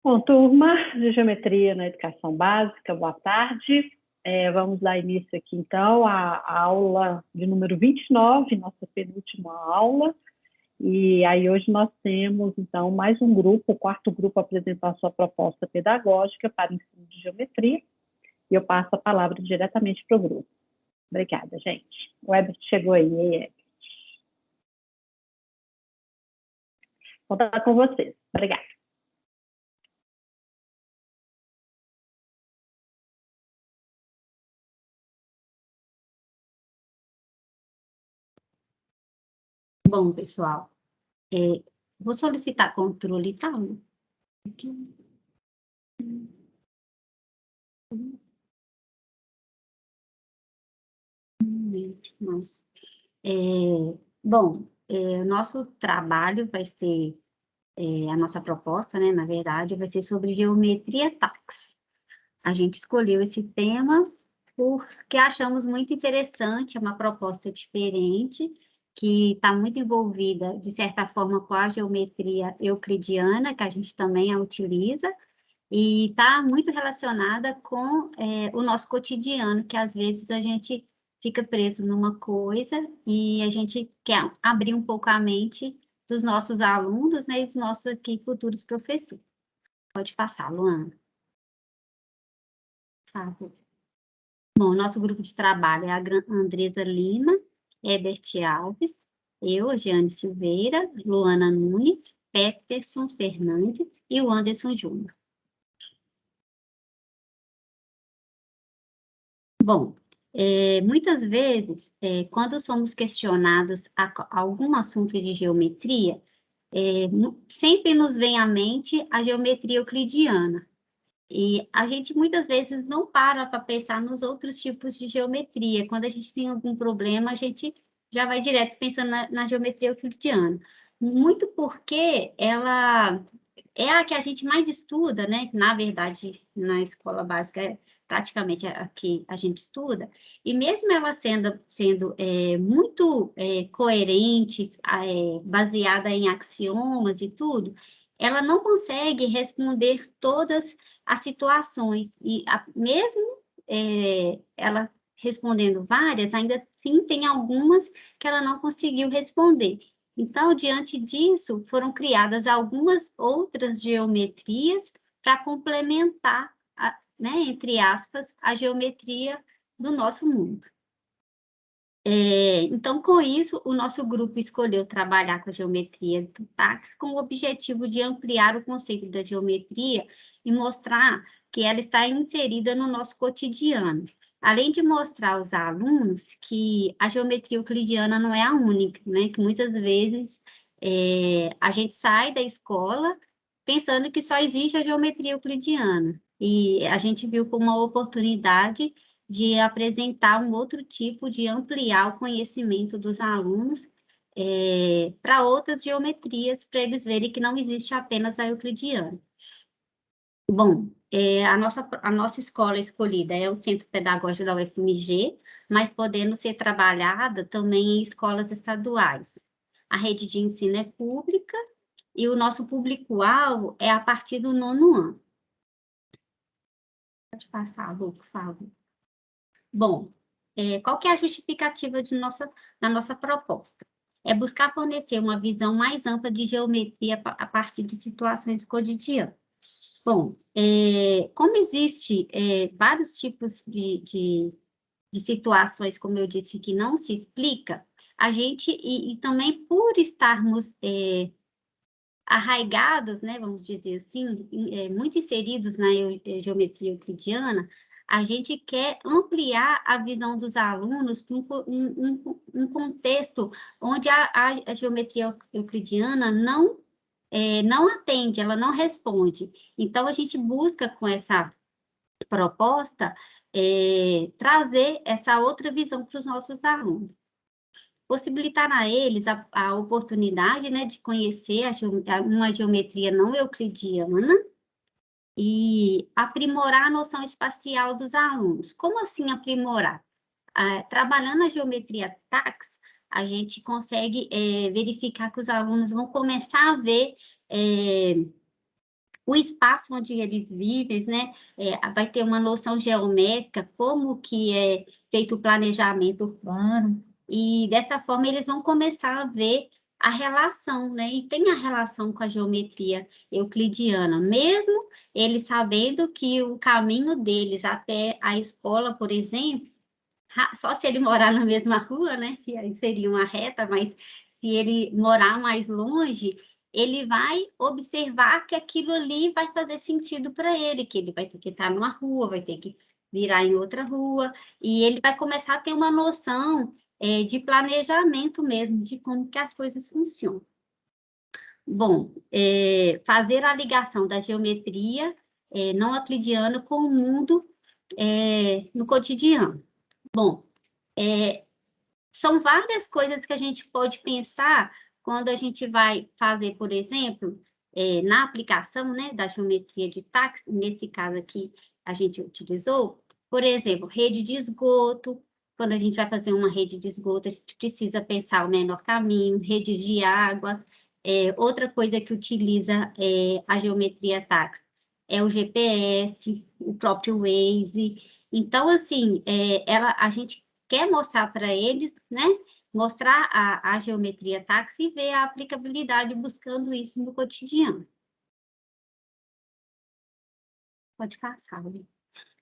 Bom, turma de Geometria na Educação Básica, boa tarde. Vamos dar início aqui, então, à aula de número 29, nossa penúltima aula. E aí hoje nós temos, então, mais um grupo, o quarto grupo, apresentar a sua proposta pedagógica para o ensino de geometria. E eu passo a palavra diretamente para o grupo. Obrigada, gente. O Herbert chegou aí, Herbert. Vou estar com vocês. Obrigada. Bom, pessoal, vou solicitar controle, tá? Mas, bom, o nosso trabalho vai ser, a nossa proposta, né, na verdade, vai ser sobre geometria táxi. A gente escolheu esse tema porque achamos muito interessante, é uma proposta diferente, que está muito envolvida, de certa forma, com a geometria euclidiana, que a gente também a utiliza, e está muito relacionada com o nosso cotidiano, que às vezes a gente fica preso numa coisa e a gente quer abrir um pouco a mente dos nossos alunos, né, e dos nossos aqui futuros professores. Pode passar, Luana. Por favor. Bom, nosso grupo de trabalho é a Andresa Lima, Herbert Alves, eu, Jeane Silveira, Luana Nunes, Peterson Fernandes e o Anderson Júnior. Bom, muitas vezes, quando somos questionados a algum assunto de geometria, sempre nos vem à mente a geometria euclidiana. E a gente muitas vezes não para pensar nos outros tipos de geometria. Quando a gente tem algum problema, a gente já vai direto pensando na geometria euclidiana. Muito porque ela é a que a gente mais estuda, né? Na verdade, na escola básica é praticamente a que a gente estuda, e mesmo ela sendo muito coerente, baseada em axiomas e tudo, ela não consegue responder todas as situações, e mesmo ela respondendo várias, ainda sim tem algumas que ela não conseguiu responder. Então, diante disso, foram criadas algumas outras geometrias para complementar, né, entre aspas, a geometria do nosso mundo. Então, com isso, o nosso grupo escolheu trabalhar com a geometria do táxi com o objetivo de ampliar o conceito da geometria e mostrar que ela está inserida no nosso cotidiano. Além de mostrar aos alunos que a geometria euclidiana não é a única, né? Que muitas vezes a gente sai da escola pensando que só existe a geometria euclidiana. E a gente viu como uma oportunidade de apresentar um outro tipo de ampliar o conhecimento dos alunos para outras geometrias, para eles verem que não existe apenas a euclidiana. Bom, a nossa escola escolhida é o Centro Pedagógico da UFMG, mas podendo ser trabalhada também em escolas estaduais. A rede de ensino é pública e o nosso público-alvo é a partir do 9º ano. Pode passar, Lu, por favor. Bom, qual que é a justificativa da nossa proposta? É buscar fornecer uma visão mais ampla de geometria a partir de situações cotidianas. Bom, como existe vários tipos de situações, como eu disse, que não se explica, a gente, e também por estarmos arraigados, né, vamos dizer assim, muito inseridos na geometria euclidiana, a gente quer ampliar a visão dos alunos para um contexto onde a geometria euclidiana não atende, ela não responde. Então, a gente busca, com essa proposta, trazer essa outra visão para os nossos alunos. Possibilitar a eles a oportunidade, né, de conhecer uma geometria não euclidiana e aprimorar a noção espacial dos alunos. Como assim aprimorar? Trabalhando a geometria táxi, a gente consegue verificar que os alunos vão começar a ver o espaço onde eles vivem, né? Vai ter uma noção geométrica, como que é feito o planejamento urbano, e dessa forma eles vão começar a ver a relação, né? E tem a relação com a geometria euclidiana, mesmo eles sabendo que o caminho deles até a escola, por exemplo, só se ele morar na mesma rua, né? Que aí seria uma reta, mas se ele morar mais longe, ele vai observar que aquilo ali vai fazer sentido para ele, que ele vai ter que estar numa rua, vai ter que virar em outra rua, e ele vai começar a ter uma noção de planejamento mesmo, de como que as coisas funcionam. Bom, fazer a ligação da geometria não euclidiana com o mundo no cotidiano. Bom, são várias coisas que a gente pode pensar quando a gente vai fazer, por exemplo, na aplicação, né, da geometria de táxi, nesse caso aqui a gente utilizou, por exemplo, rede de esgoto. Quando a gente vai fazer uma rede de esgoto, a gente precisa pensar o menor caminho, rede de água. Outra coisa que utiliza a geometria táxi é o GPS, o próprio Waze. Então, assim, a gente quer mostrar para eles, né? Mostrar a geometria táxi e ver a aplicabilidade buscando isso no cotidiano. Pode passar, né?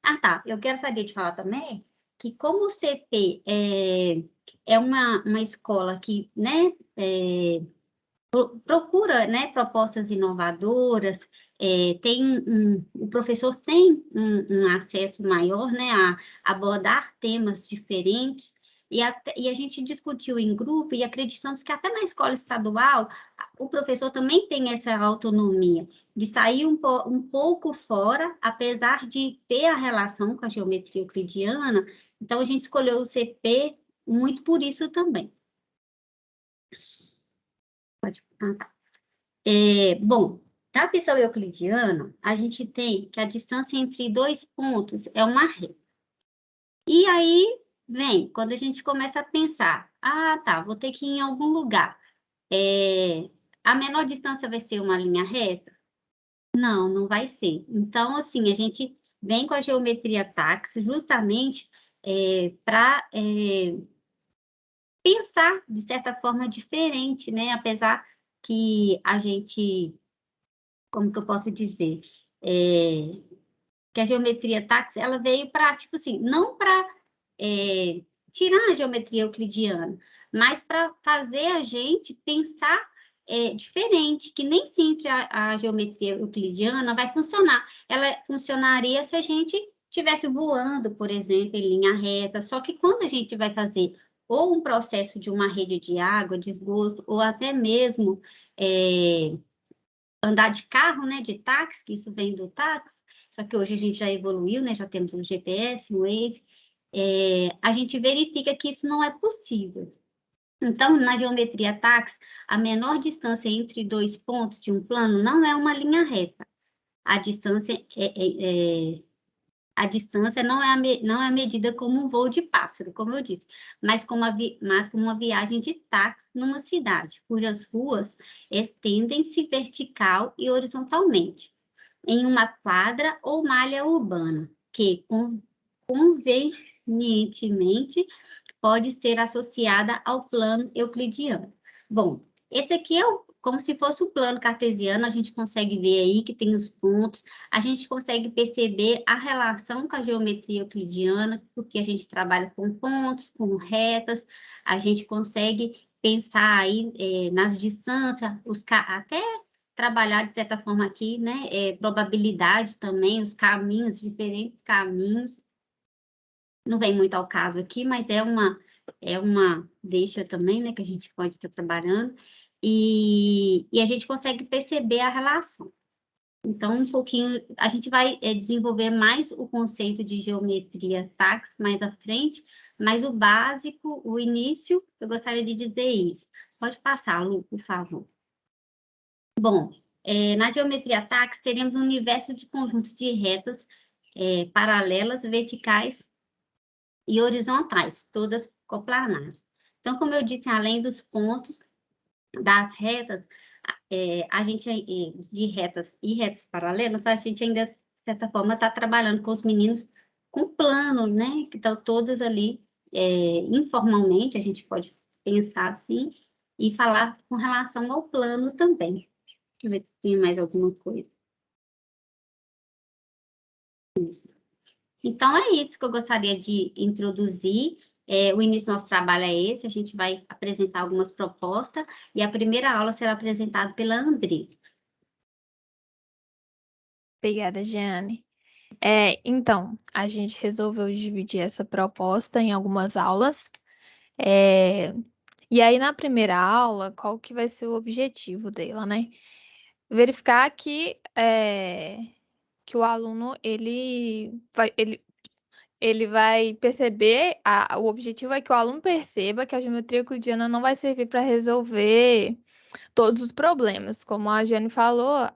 Ah, tá. Eu quero saber de falar também que como o CP é uma escola que, né, procura, né, propostas inovadoras, o professor tem um acesso maior, né, a abordar temas diferentes, e a gente discutiu em grupo e acreditamos que até na escola estadual o professor também tem essa autonomia de sair um pouco fora, apesar de ter a relação com a geometria euclidiana. Então a gente escolheu o CP muito por isso também. Pode. Ah, tá. Bom, na visão euclidiana, a gente tem que a distância entre dois pontos é uma reta. E aí vem, quando a gente começa a pensar, tá, vou ter que ir em algum lugar. A menor distância vai ser uma linha reta? Não, não vai ser. Então, assim, a gente vem com a geometria táxi justamente para pensar, de certa forma, diferente, né? Apesar que a gente, como que eu posso dizer? Que a geometria táxi, ela veio para, tipo assim, não para tirar a geometria euclidiana, mas para fazer a gente pensar diferente, que nem sempre a geometria euclidiana vai funcionar. Ela funcionaria se a gente estivesse voando, por exemplo, em linha reta, só que quando a gente vai fazer ou um processo de uma rede de água, de esgoto, ou até mesmo andar de carro, né, de táxi, que isso vem do táxi, só que hoje a gente já evoluiu, né, já temos o GPS, o Waze, a gente verifica que isso não é possível. Então, na geometria táxi, a menor distância entre dois pontos de um plano não é uma linha reta. A distância não é medida como um voo de pássaro, como eu disse, mas como uma viagem de táxi numa cidade, cujas ruas estendem-se vertical e horizontalmente, em uma quadra ou malha urbana, que convenientemente pode ser associada ao plano euclidiano. Bom, esse aqui é como se fosse o plano cartesiano, a gente consegue ver aí que tem os pontos, a gente consegue perceber a relação com a geometria euclidiana, porque a gente trabalha com pontos, com retas, a gente consegue pensar aí nas distâncias, até trabalhar de certa forma aqui, né, probabilidade também, os caminhos, diferentes caminhos. Não vem muito ao caso aqui, mas é uma deixa também, né, que a gente pode estar trabalhando, e a gente consegue perceber a relação. Então, um pouquinho, a gente vai desenvolver mais o conceito de geometria táxi mais à frente, mas o básico, o início, eu gostaria de dizer isso. Pode passar, Lu, por favor. Bom, na geometria táxi, teremos um universo de conjuntos de retas paralelas, verticais e horizontais, todas coplanares. Então, como eu disse, além dos pontos das retas, a gente, de retas e retas paralelas, a gente ainda, de certa forma, está trabalhando com os meninos com plano, né? Que estão todos ali, informalmente, a gente pode pensar assim, e falar com relação ao plano também. Deixa eu ver se tem mais alguma coisa. Então, é isso que eu gostaria de introduzir. O início do nosso trabalho é esse, a gente vai apresentar algumas propostas, e a primeira aula será apresentada pela André. Obrigada, Jeane. Então, a gente resolveu dividir essa proposta em algumas aulas. E aí, na primeira aula, qual que vai ser o objetivo dela, né? Verificar que o aluno, ele vai perceber, o objetivo é que o aluno perceba que a geometria euclidiana não vai servir para resolver todos os problemas. Como a Jeane falou,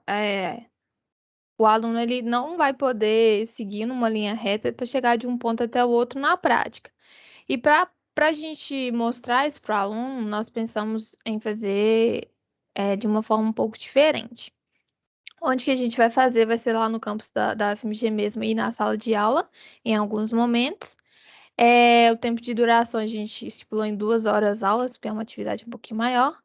o aluno ele não vai poder seguir numa linha reta para chegar de um ponto até o outro na prática. E para a gente mostrar isso para o aluno, nós pensamos em fazer de uma forma um pouco diferente. Onde que a gente vai fazer vai ser lá no campus da FMG mesmo e na sala de aula, em alguns momentos. O tempo de duração a gente estipulou em 2 horas aulas, porque é uma atividade um pouquinho maior.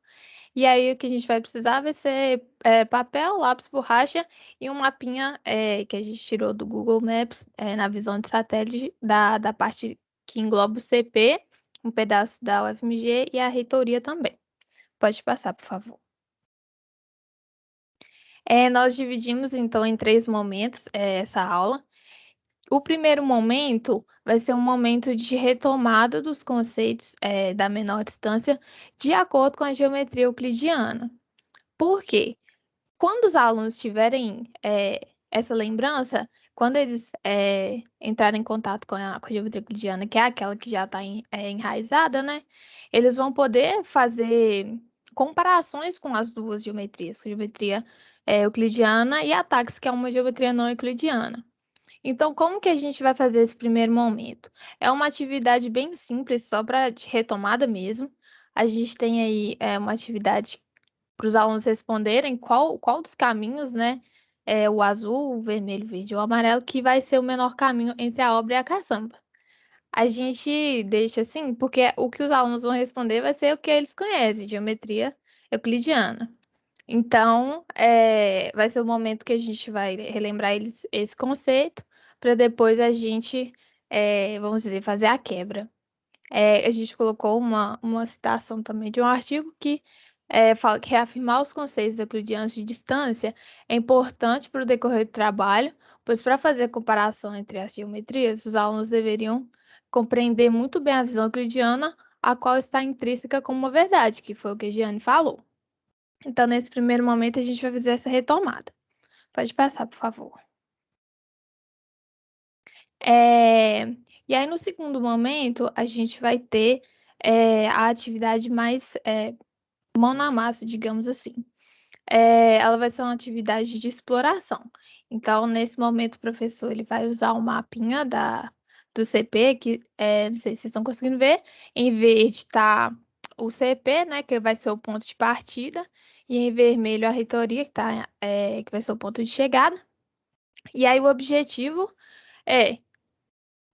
E aí o que a gente vai precisar vai ser papel, lápis, borracha e um mapinha que a gente tirou do Google Maps na visão de satélite da parte que engloba o CP, um pedaço da UFMG e a reitoria também. Pode passar, por favor. Nós dividimos, então, em 3 momentos essa aula. O primeiro momento vai ser um momento de retomada dos conceitos da menor distância de acordo com a geometria euclidiana. Por quê? Quando os alunos tiverem essa lembrança, quando eles entrarem em contato com a geometria euclidiana, que é aquela que já está enraizada, né? Eles vão poder fazer comparações com as duas geometrias, a geometria euclidiana e a táxis, que é uma geometria não euclidiana. Então, como que a gente vai fazer esse primeiro momento? É uma atividade bem simples, só para retomada mesmo. A gente tem aí uma atividade para os alunos responderem qual dos caminhos, né? O azul, o vermelho, o verde ou o amarelo, que vai ser o menor caminho entre a obra e a caçamba. A gente deixa assim, porque o que os alunos vão responder vai ser o que eles conhecem, geometria euclidiana. Então, vai ser o momento que a gente vai relembrar eles esse conceito, para depois a gente, vamos dizer, fazer a quebra. A gente colocou uma citação também de um artigo que fala que reafirmar os conceitos euclidianos de distância é importante para o decorrer do trabalho, pois para fazer a comparação entre as geometrias, os alunos deveriam compreender muito bem a visão euclidiana, a qual está intrínseca como uma verdade, que foi o que a Giane falou. Então, nesse primeiro momento, a gente vai fazer essa retomada. Pode passar, por favor. E aí, no segundo momento, a gente vai ter a atividade mais mão na massa, digamos assim. Ela vai ser uma atividade de exploração. Então, nesse momento, o professor ele vai usar o mapinha do CP, que não sei se vocês estão conseguindo ver, em verde está o CP, né, que vai ser o ponto de partida, e em vermelho a reitoria, que vai ser o ponto de chegada. E aí, o objetivo é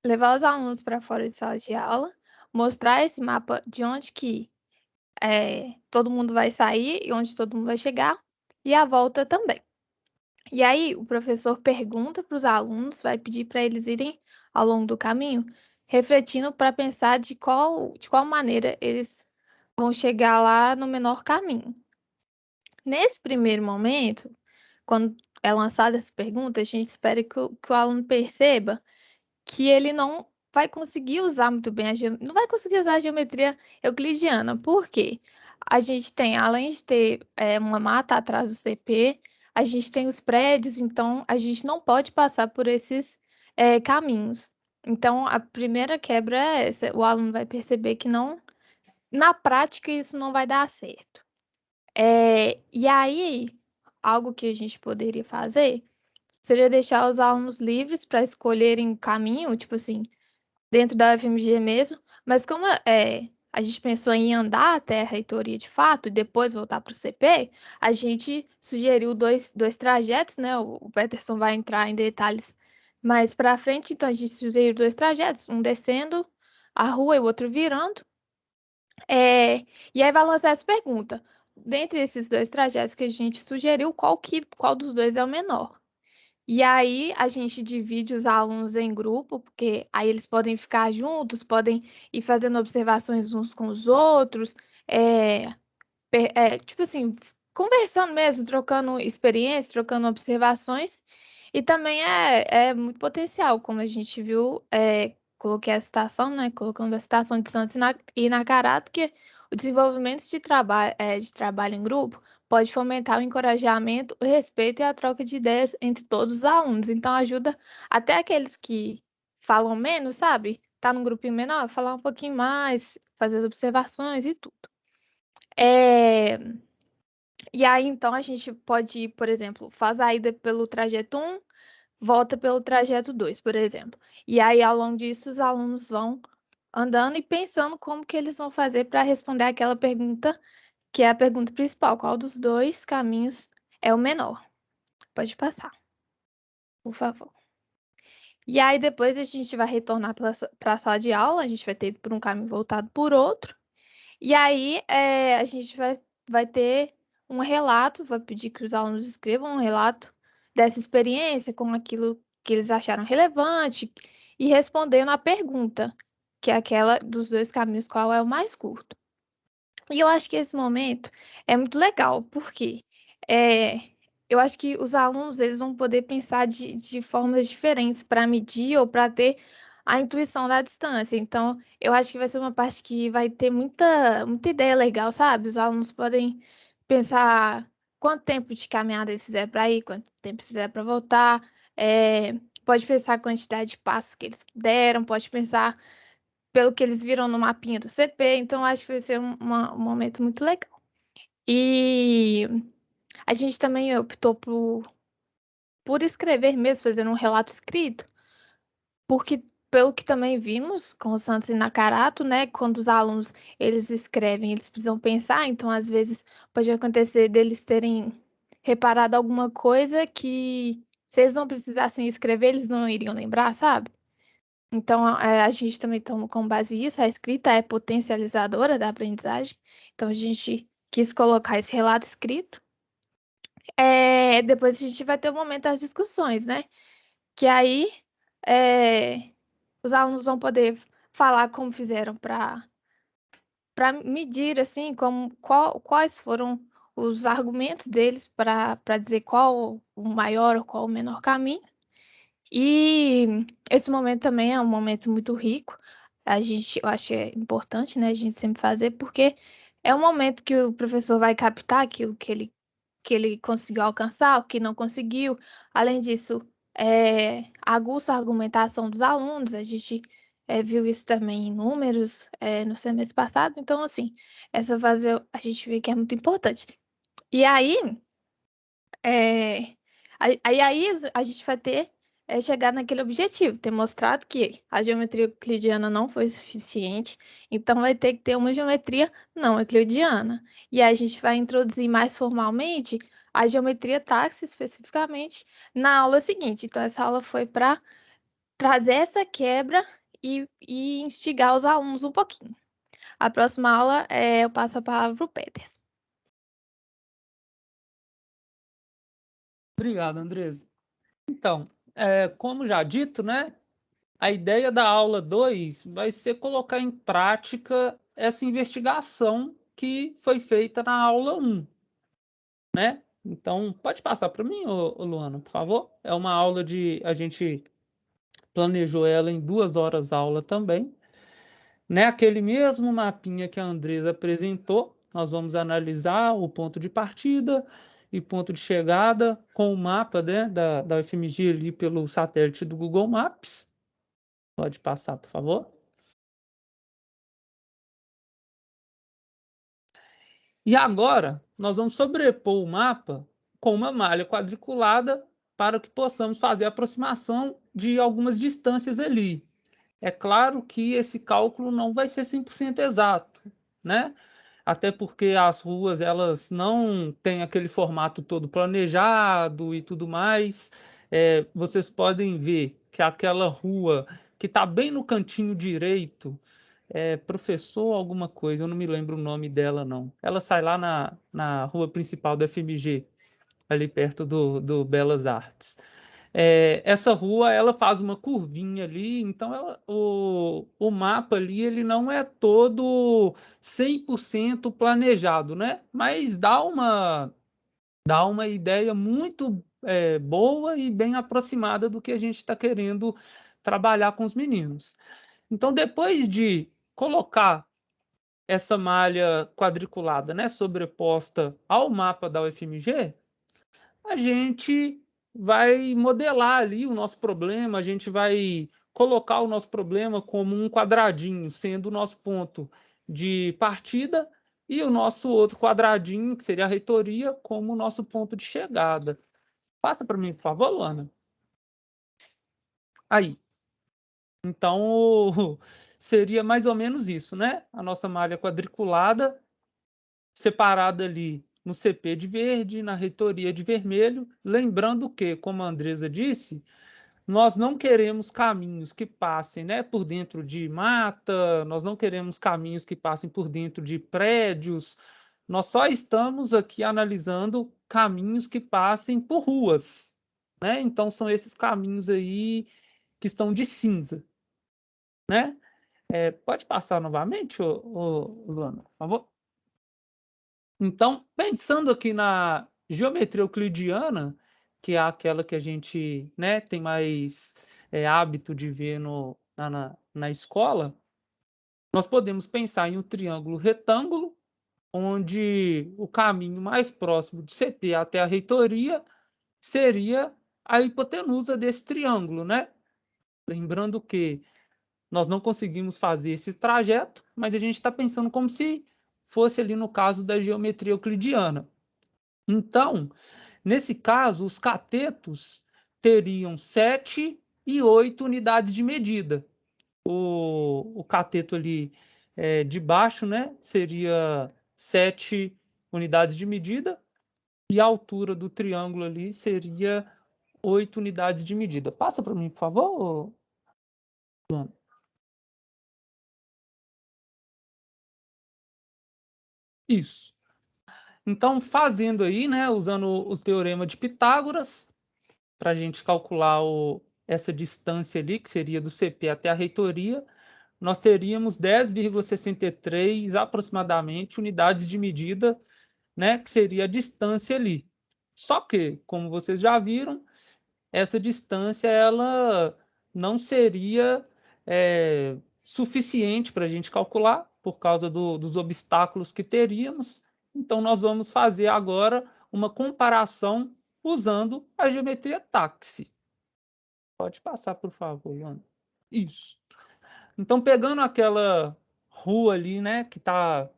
levar os alunos para fora de sala de aula, mostrar esse mapa de onde que todo mundo vai sair e onde todo mundo vai chegar, e a volta também. E aí, o professor pergunta para os alunos, vai pedir para eles irem ao longo do caminho, refletindo para pensar de qual maneira eles vão chegar lá no menor caminho. Nesse primeiro momento, quando é lançada essa pergunta, a gente espera que o aluno perceba que ele não vai conseguir usar muito bem não vai conseguir usar a geometria euclidiana. Por quê? A gente tem, além de ter uma mata atrás do CP, a gente tem os prédios, então a gente não pode passar por esses caminhos. Então, a primeira quebra é essa, o aluno vai perceber que não, na prática, isso não vai dar certo. E aí, algo que a gente poderia fazer seria deixar os alunos livres para escolherem o caminho, tipo assim, dentro da UFMG mesmo, mas como a gente pensou em andar até a reitoria de fato e depois voltar para o CP, a gente sugeriu dois trajetos, né? O Peterson vai entrar em detalhes mais para frente, então a gente sugeriu 2 trajetos, um descendo a rua e o outro virando. E aí vai lançar essa pergunta. Dentre esses 2 trajetos que a gente sugeriu, qual dos dois é o menor? E aí a gente divide os alunos em grupo, porque aí eles podem ficar juntos, podem ir fazendo observações uns com os outros, tipo assim, conversando mesmo, trocando experiências, trocando observações. E também é muito potencial, como a gente viu, coloquei a citação, né? Colocando a citação de Santos e Nakarato, que o desenvolvimento de trabalho em grupo pode fomentar o encorajamento, o respeito e a troca de ideias entre todos os alunos. Então, ajuda até aqueles que falam menos, sabe? Tá num grupinho menor, falar um pouquinho mais, fazer as observações e tudo. E aí, então, a gente pode ir, por exemplo, faz a ida pelo trajeto 1, volta pelo trajeto 2, por exemplo. E aí, ao longo disso, os alunos vão andando e pensando como que eles vão fazer para responder aquela pergunta, que é a pergunta principal: qual dos 2 caminhos é o menor? Pode passar, por favor. E aí, depois a gente vai retornar para a sala de aula, a gente vai ter ido por um caminho voltado por outro. E aí, a gente vai ter um relato, vai pedir que os alunos escrevam um relato dessa experiência com aquilo que eles acharam relevante e respondendo a pergunta, que é aquela dos 2 caminhos, qual é o mais curto. E eu acho que esse momento é muito legal, porque eu acho que os alunos eles vão poder pensar de formas diferentes para medir ou para ter a intuição da distância. Então, eu acho que vai ser uma parte que vai ter muita ideia legal, sabe? Os alunos podem pensar quanto tempo de caminhada eles fizeram para ir, quanto tempo fizeram para voltar. Pode pensar a quantidade de passos que eles deram, pode pensar pelo que eles viram no mapinha do CP. Então, acho que vai ser um momento muito legal. E a gente também optou por escrever mesmo, fazendo um relato escrito, porque pelo que também vimos com o Santos e Nakarato, né, quando os alunos eles escrevem, eles precisam pensar, então às vezes pode acontecer deles terem reparado alguma coisa que se eles não precisassem escrever, eles não iriam lembrar, sabe? Então a gente também toma como base isso, a escrita é potencializadora da aprendizagem, então a gente quis colocar esse relato escrito. Depois a gente vai ter o momento das discussões, né? Que aí os alunos vão poder falar como fizeram para medir, assim, quais foram os argumentos deles para dizer qual o maior ou qual o menor caminho. E esse momento também é um momento muito rico. Eu acho importante, né, a gente sempre fazer, porque é um momento que o professor vai captar aquilo que ele conseguiu alcançar, o que não conseguiu. Além disso, aguça a argumentação dos alunos. A gente viu isso também em números no semestre passado. Então, assim, essa fase a gente vê que é muito importante. E aí, é, a gente vai ter chegar naquele objetivo, ter mostrado que a geometria euclidiana não foi suficiente, então vai ter que ter uma geometria não euclidiana. E aí a gente vai introduzir mais formalmente a geometria táxi, especificamente, na aula seguinte. Então, essa aula foi para trazer essa quebra e instigar os alunos um pouquinho. A próxima aula, eu passo a palavra para o Peters. Obrigado, Andresa. Então, como já dito, né, a ideia da aula 2 vai ser colocar em prática essa investigação que foi feita na aula 1, né? Então, pode passar para mim, Luana, por favor? É uma aula a gente planejou ela em 2 horas aula também, né? Aquele mesmo mapinha que a Andresa apresentou, nós vamos analisar o ponto de partida e ponto de chegada com o mapa, né, da UFMG ali pelo satélite do Google Maps. Pode passar, por favor. E agora, nós vamos sobrepor o mapa com uma malha quadriculada para que possamos fazer a aproximação de algumas distâncias ali. É claro que esse cálculo não vai ser 100% exato, né? Até porque as ruas elas não têm aquele formato todo planejado e tudo mais. Vocês podem ver que aquela rua que está bem no cantinho direito, professor alguma coisa, eu não me lembro o nome dela não. Ela sai lá na rua principal da FMG, ali perto do Belas Artes. Essa rua ela faz uma curvinha ali, então o mapa ali ele não é todo 100% planejado, né? Mas dá uma ideia muito boa e bem aproximada do que a gente está querendo trabalhar com os meninos. Então, depois de colocar essa malha quadriculada, né, sobreposta ao mapa da UFMG, a gente vai modelar ali o nosso problema, a gente vai colocar o nosso problema como um quadradinho, sendo o nosso ponto de partida, e o nosso outro quadradinho, que seria a reitoria, como o nosso ponto de chegada. Passa para mim, por favor, Luana. Aí. Então, seria mais ou menos isso, né? A nossa malha quadriculada, separada ali no CP de verde, na reitoria de vermelho. Lembrando que, como a Andresa disse, nós não queremos caminhos que passem, né, por dentro de mata, nós não queremos caminhos que passem por dentro de prédios, nós só estamos aqui analisando caminhos que passem por ruas, né? Então, são esses caminhos aí que estão de cinza, né? Pode passar novamente, Luana, por favor? Então, pensando aqui na geometria euclidiana, que é aquela que a gente, né, tem mais hábito de ver na escola, nós podemos pensar em um triângulo retângulo, onde o caminho mais próximo do CP até a reitoria seria a hipotenusa desse triângulo, né? Lembrando que nós não conseguimos fazer esse trajeto, mas a gente está pensando como se fosse ali no caso da geometria euclidiana. Então, nesse caso, os catetos teriam 7 e 8 unidades de medida. O cateto ali de baixo, né, seria 7 unidades de medida, e a altura do triângulo ali seria 8 unidades de medida. Passa para mim, por favor, Luana. Isso. Então, fazendo aí, né, usando o teorema de Pitágoras, para a gente calcular essa distância ali, que seria do CP até a reitoria, nós teríamos 10,63 aproximadamente unidades de medida, né, que seria a distância ali. Só que, como vocês já viram, essa distância ela não seria suficiente para a gente calcular, por causa dos obstáculos que teríamos. Então, nós vamos fazer agora uma comparação usando a geometria táxi. Pode passar, por favor, Luana. Isso. Então, pegando aquela rua ali, né, que está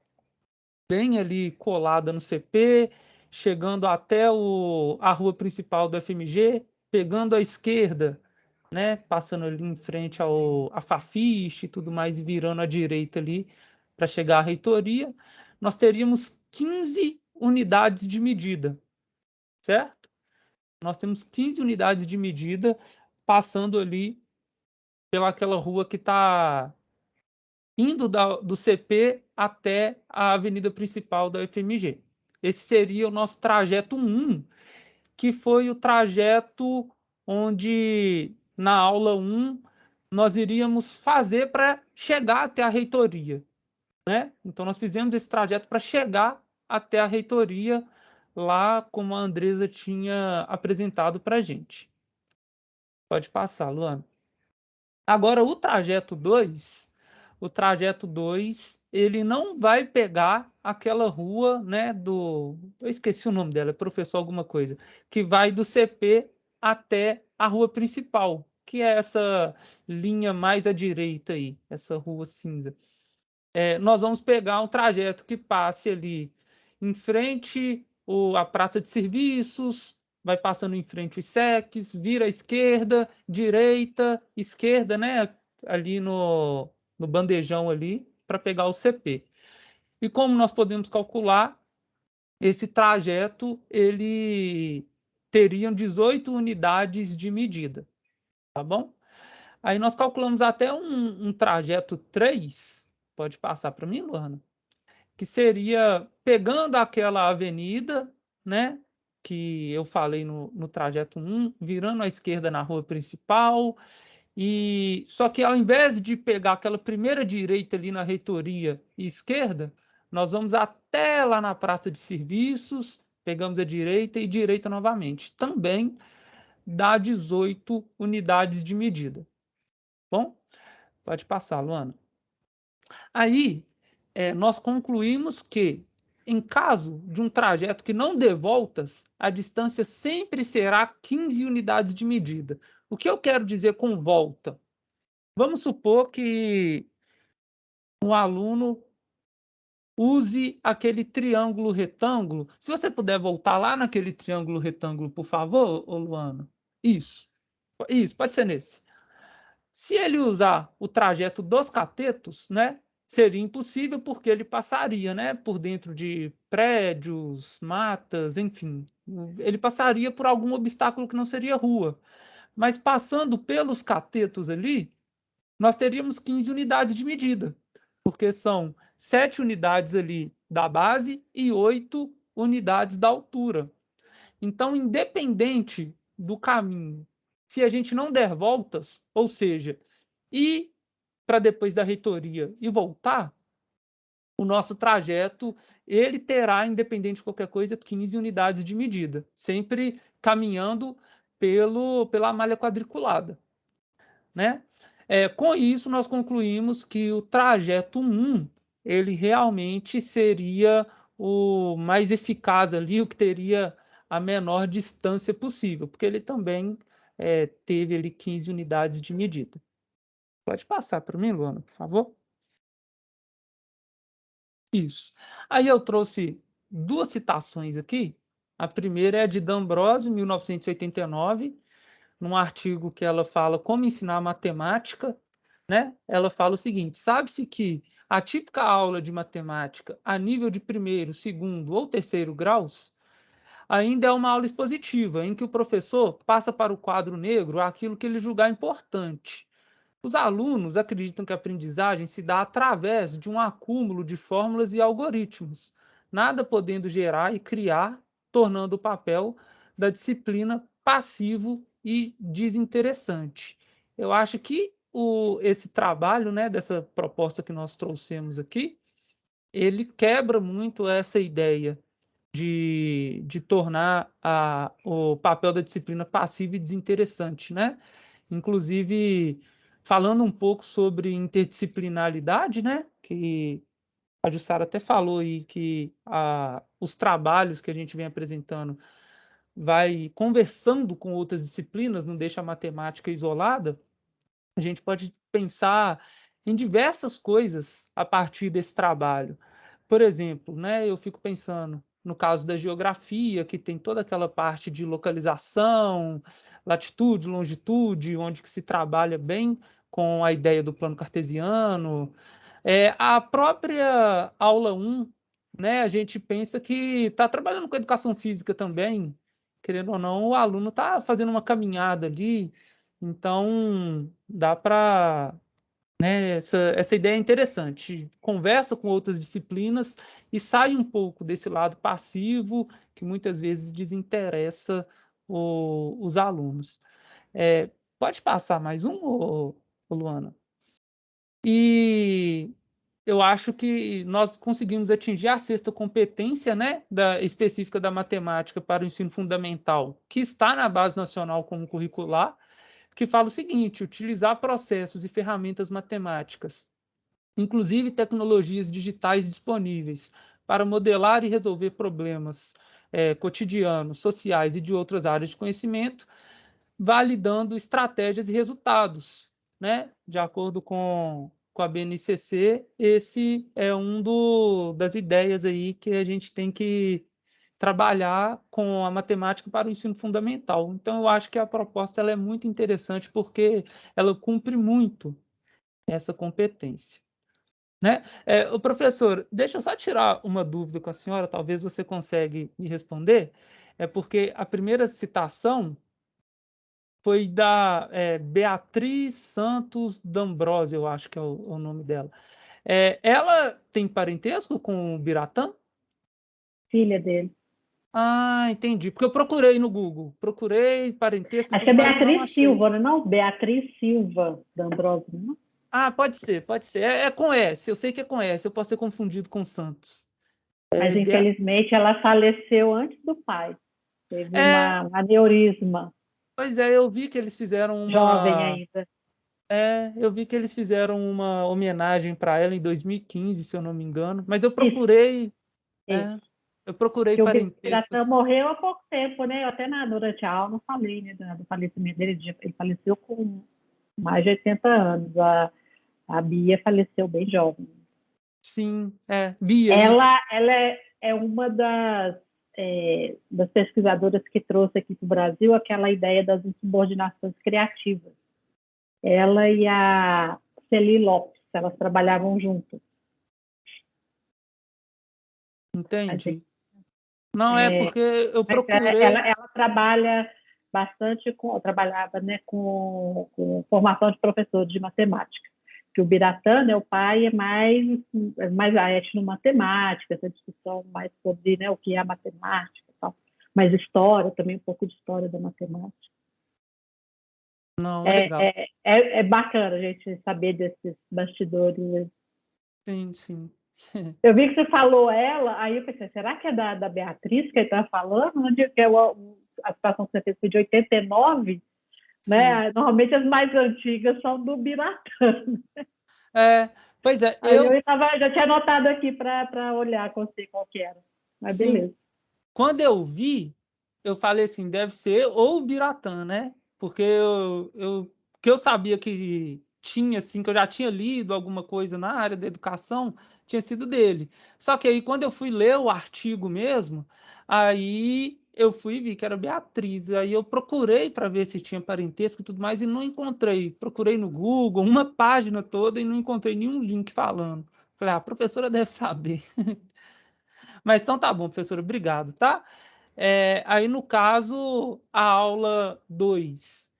bem ali colada no CP, chegando até a rua principal do FMG, pegando à esquerda, né, passando ali em frente a Fafiche e tudo mais, e virando à direita ali para chegar à reitoria, nós teríamos 15 unidades de medida, certo? Nós temos 15 unidades de medida passando ali pelaquela rua que está indo do CP até a avenida principal da UFMG. Esse seria o nosso trajeto 1, que foi o trajeto onde, na aula 1, nós iríamos fazer para chegar até a reitoria, né? Então, nós fizemos esse trajeto para chegar até a reitoria, lá como a Andresa tinha apresentado para a gente. Pode passar, Luana. Agora, o trajeto 2, ele não vai pegar aquela rua, né, eu esqueci o nome dela, é professor alguma coisa, que vai do CP até a rua principal, que é essa linha mais à direita aí, essa rua cinza. Nós vamos pegar um trajeto que passe ali em frente à praça de serviços, vai passando em frente os SECs, vira à esquerda, direita, esquerda, né? ali no bandejão ali para pegar o CP. E como nós podemos calcular, esse trajeto ele teriam 18 unidades de medida, tá bom? Aí nós calculamos até um trajeto 3, pode passar para mim, Luana, que seria pegando aquela avenida, né, que eu falei no trajeto 1, virando à esquerda na rua principal, e só que ao invés de pegar aquela primeira direita ali na reitoria e esquerda, nós vamos até lá na praça de serviços, pegamos a direita e direita novamente. Também dá 18 unidades de medida. Bom, pode passar, Luana. Aí, nós concluímos que, em caso de um trajeto que não dê voltas, a distância sempre será 15 unidades de medida. O que eu quero dizer com volta? Vamos supor que um aluno use aquele triângulo retângulo. Se você puder voltar lá naquele triângulo retângulo, por favor, ô Luana. Isso, pode ser nesse. Se ele usar o trajeto dos catetos, né, seria impossível porque ele passaria, né, por dentro de prédios, matas, enfim. Ele passaria por algum obstáculo que não seria rua. Mas passando pelos catetos ali, nós teríamos 15 unidades de medida, porque são 7 unidades ali da base e 8 unidades da altura. Então, independente do caminho, se a gente não der voltas, ou seja, ir para depois da reitoria e voltar, o nosso trajeto ele terá, independente de qualquer coisa, 15 unidades de medida, sempre caminhando pela malha quadriculada, né? Com isso, nós concluímos que o trajeto 1 ele realmente seria o mais eficaz ali, o que teria a menor distância possível, porque ele também teve ali 15 unidades de medida. Pode passar para mim, Luana, por favor? Isso. Aí eu trouxe duas citações aqui. A primeira é de D'Ambrosio, 1989, num artigo que ela fala como ensinar matemática, né? Ela fala o seguinte: sabe-se que a típica aula de matemática a nível de primeiro, segundo ou terceiro graus ainda é uma aula expositiva, em que o professor passa para o quadro negro aquilo que ele julgar importante. Os alunos acreditam que a aprendizagem se dá através de um acúmulo de fórmulas e algoritmos, nada podendo gerar e criar, tornando o papel da disciplina passivo e desinteressante. Eu acho que esse trabalho, né, dessa proposta que nós trouxemos aqui, ele quebra muito essa ideia de tornar o papel da disciplina passivo e desinteressante, né? Inclusive, falando um pouco sobre interdisciplinaridade, né? Que a Jussara até falou aí que os trabalhos que a gente vem apresentando vai conversando com outras disciplinas, não deixa a matemática isolada. A gente pode pensar em diversas coisas a partir desse trabalho. Por exemplo, né, eu fico pensando no caso da geografia, que tem toda aquela parte de localização, latitude, longitude, onde que se trabalha bem com a ideia do plano cartesiano. A própria aula 1, né, a gente pensa que está trabalhando com educação física também, querendo ou não, o aluno está fazendo uma caminhada ali, então dá para, né, essa ideia é interessante. Conversa com outras disciplinas e sai um pouco desse lado passivo que muitas vezes desinteressa os alunos. Pode passar mais um, Luana? E eu acho que nós conseguimos atingir a sexta competência, né, específica da matemática para o ensino fundamental, que está na Base Nacional como curricular, que fala o seguinte: utilizar processos e ferramentas matemáticas, inclusive tecnologias digitais disponíveis, para modelar e resolver problemas cotidianos, sociais e de outras áreas de conhecimento, validando estratégias e resultados, né? De acordo com a BNCC, esse é das ideias aí que a gente tem que trabalhar com a matemática para o ensino fundamental. Então, eu acho que a proposta ela é muito interessante porque ela cumpre muito essa competência. Né? O professor, deixa eu só tirar uma dúvida com a senhora, talvez você consiga me responder, porque a primeira citação foi da Beatriz Santos D'Ambrosio, eu acho que é o nome dela. Ela tem parentesco com o Biratã? Filha dele. Ah, entendi. Porque eu procurei no Google, procurei parentesco e Acho que tudo é mais e não Beatriz achei. Silva, não? Beatriz Silva D'Ambrosio, não? Ah, pode ser, pode ser. É com S, eu sei que é com S, eu posso ter confundido com Santos. Mas, Bea- infelizmente, ela faleceu antes do pai. Teve é, um aneurisma, pois é, eu vi que eles fizeram jovem uma. ainda. Eu vi que eles fizeram uma homenagem para ela em 2015, se eu não me engano. Mas eu Isso, procurei, isso. eu procurei Que o Biratã parentescos. morreu há pouco tempo, né? Eu até durante a aula não falei, né, do falecimento dele. Ele faleceu com mais de 80 anos. A Bia faleceu bem jovem. Sim, Bia, isso. Ela é uma das pesquisadoras que trouxe aqui para o Brasil aquela ideia das insubordinações criativas. Ela e a Celi Lopes, elas trabalhavam juntas. Entendi. Não é porque eu Mas procurei. ela trabalha bastante trabalhava, né, com formação de professores de matemática. Que o Biratã, né, o pai, é mais a etnomatemática, essa discussão mais sobre, né, o que é a matemática, tal. Mas história também, um pouco de história da matemática. Não, legal. É bacana a gente saber desses bastidores. Sim, sim. Eu vi que você falou ela, aí eu pensei, será que é da Beatriz que ele está falando? Que a situação que você fez foi de 89, Sim. né? Normalmente as mais antigas são do Biratã. Pois é, Aí eu já tinha anotado aqui para olhar com você qual que era. Mas sim, beleza. quando eu vi, eu falei assim, deve ser ou o Biratã, né? Porque que eu sabia que tinha, assim, que eu já tinha lido alguma coisa na área da educação, tinha sido dele. Só que aí, quando eu fui ler o artigo mesmo, aí eu fui e vi que era Beatriz. Aí eu procurei para ver se tinha parentesco e tudo mais, e não encontrei. Procurei no Google, uma página toda, e não encontrei nenhum link falando. Falei, a professora deve saber. Mas então tá bom, professora, obrigado, tá? Aí, no caso, a aula 2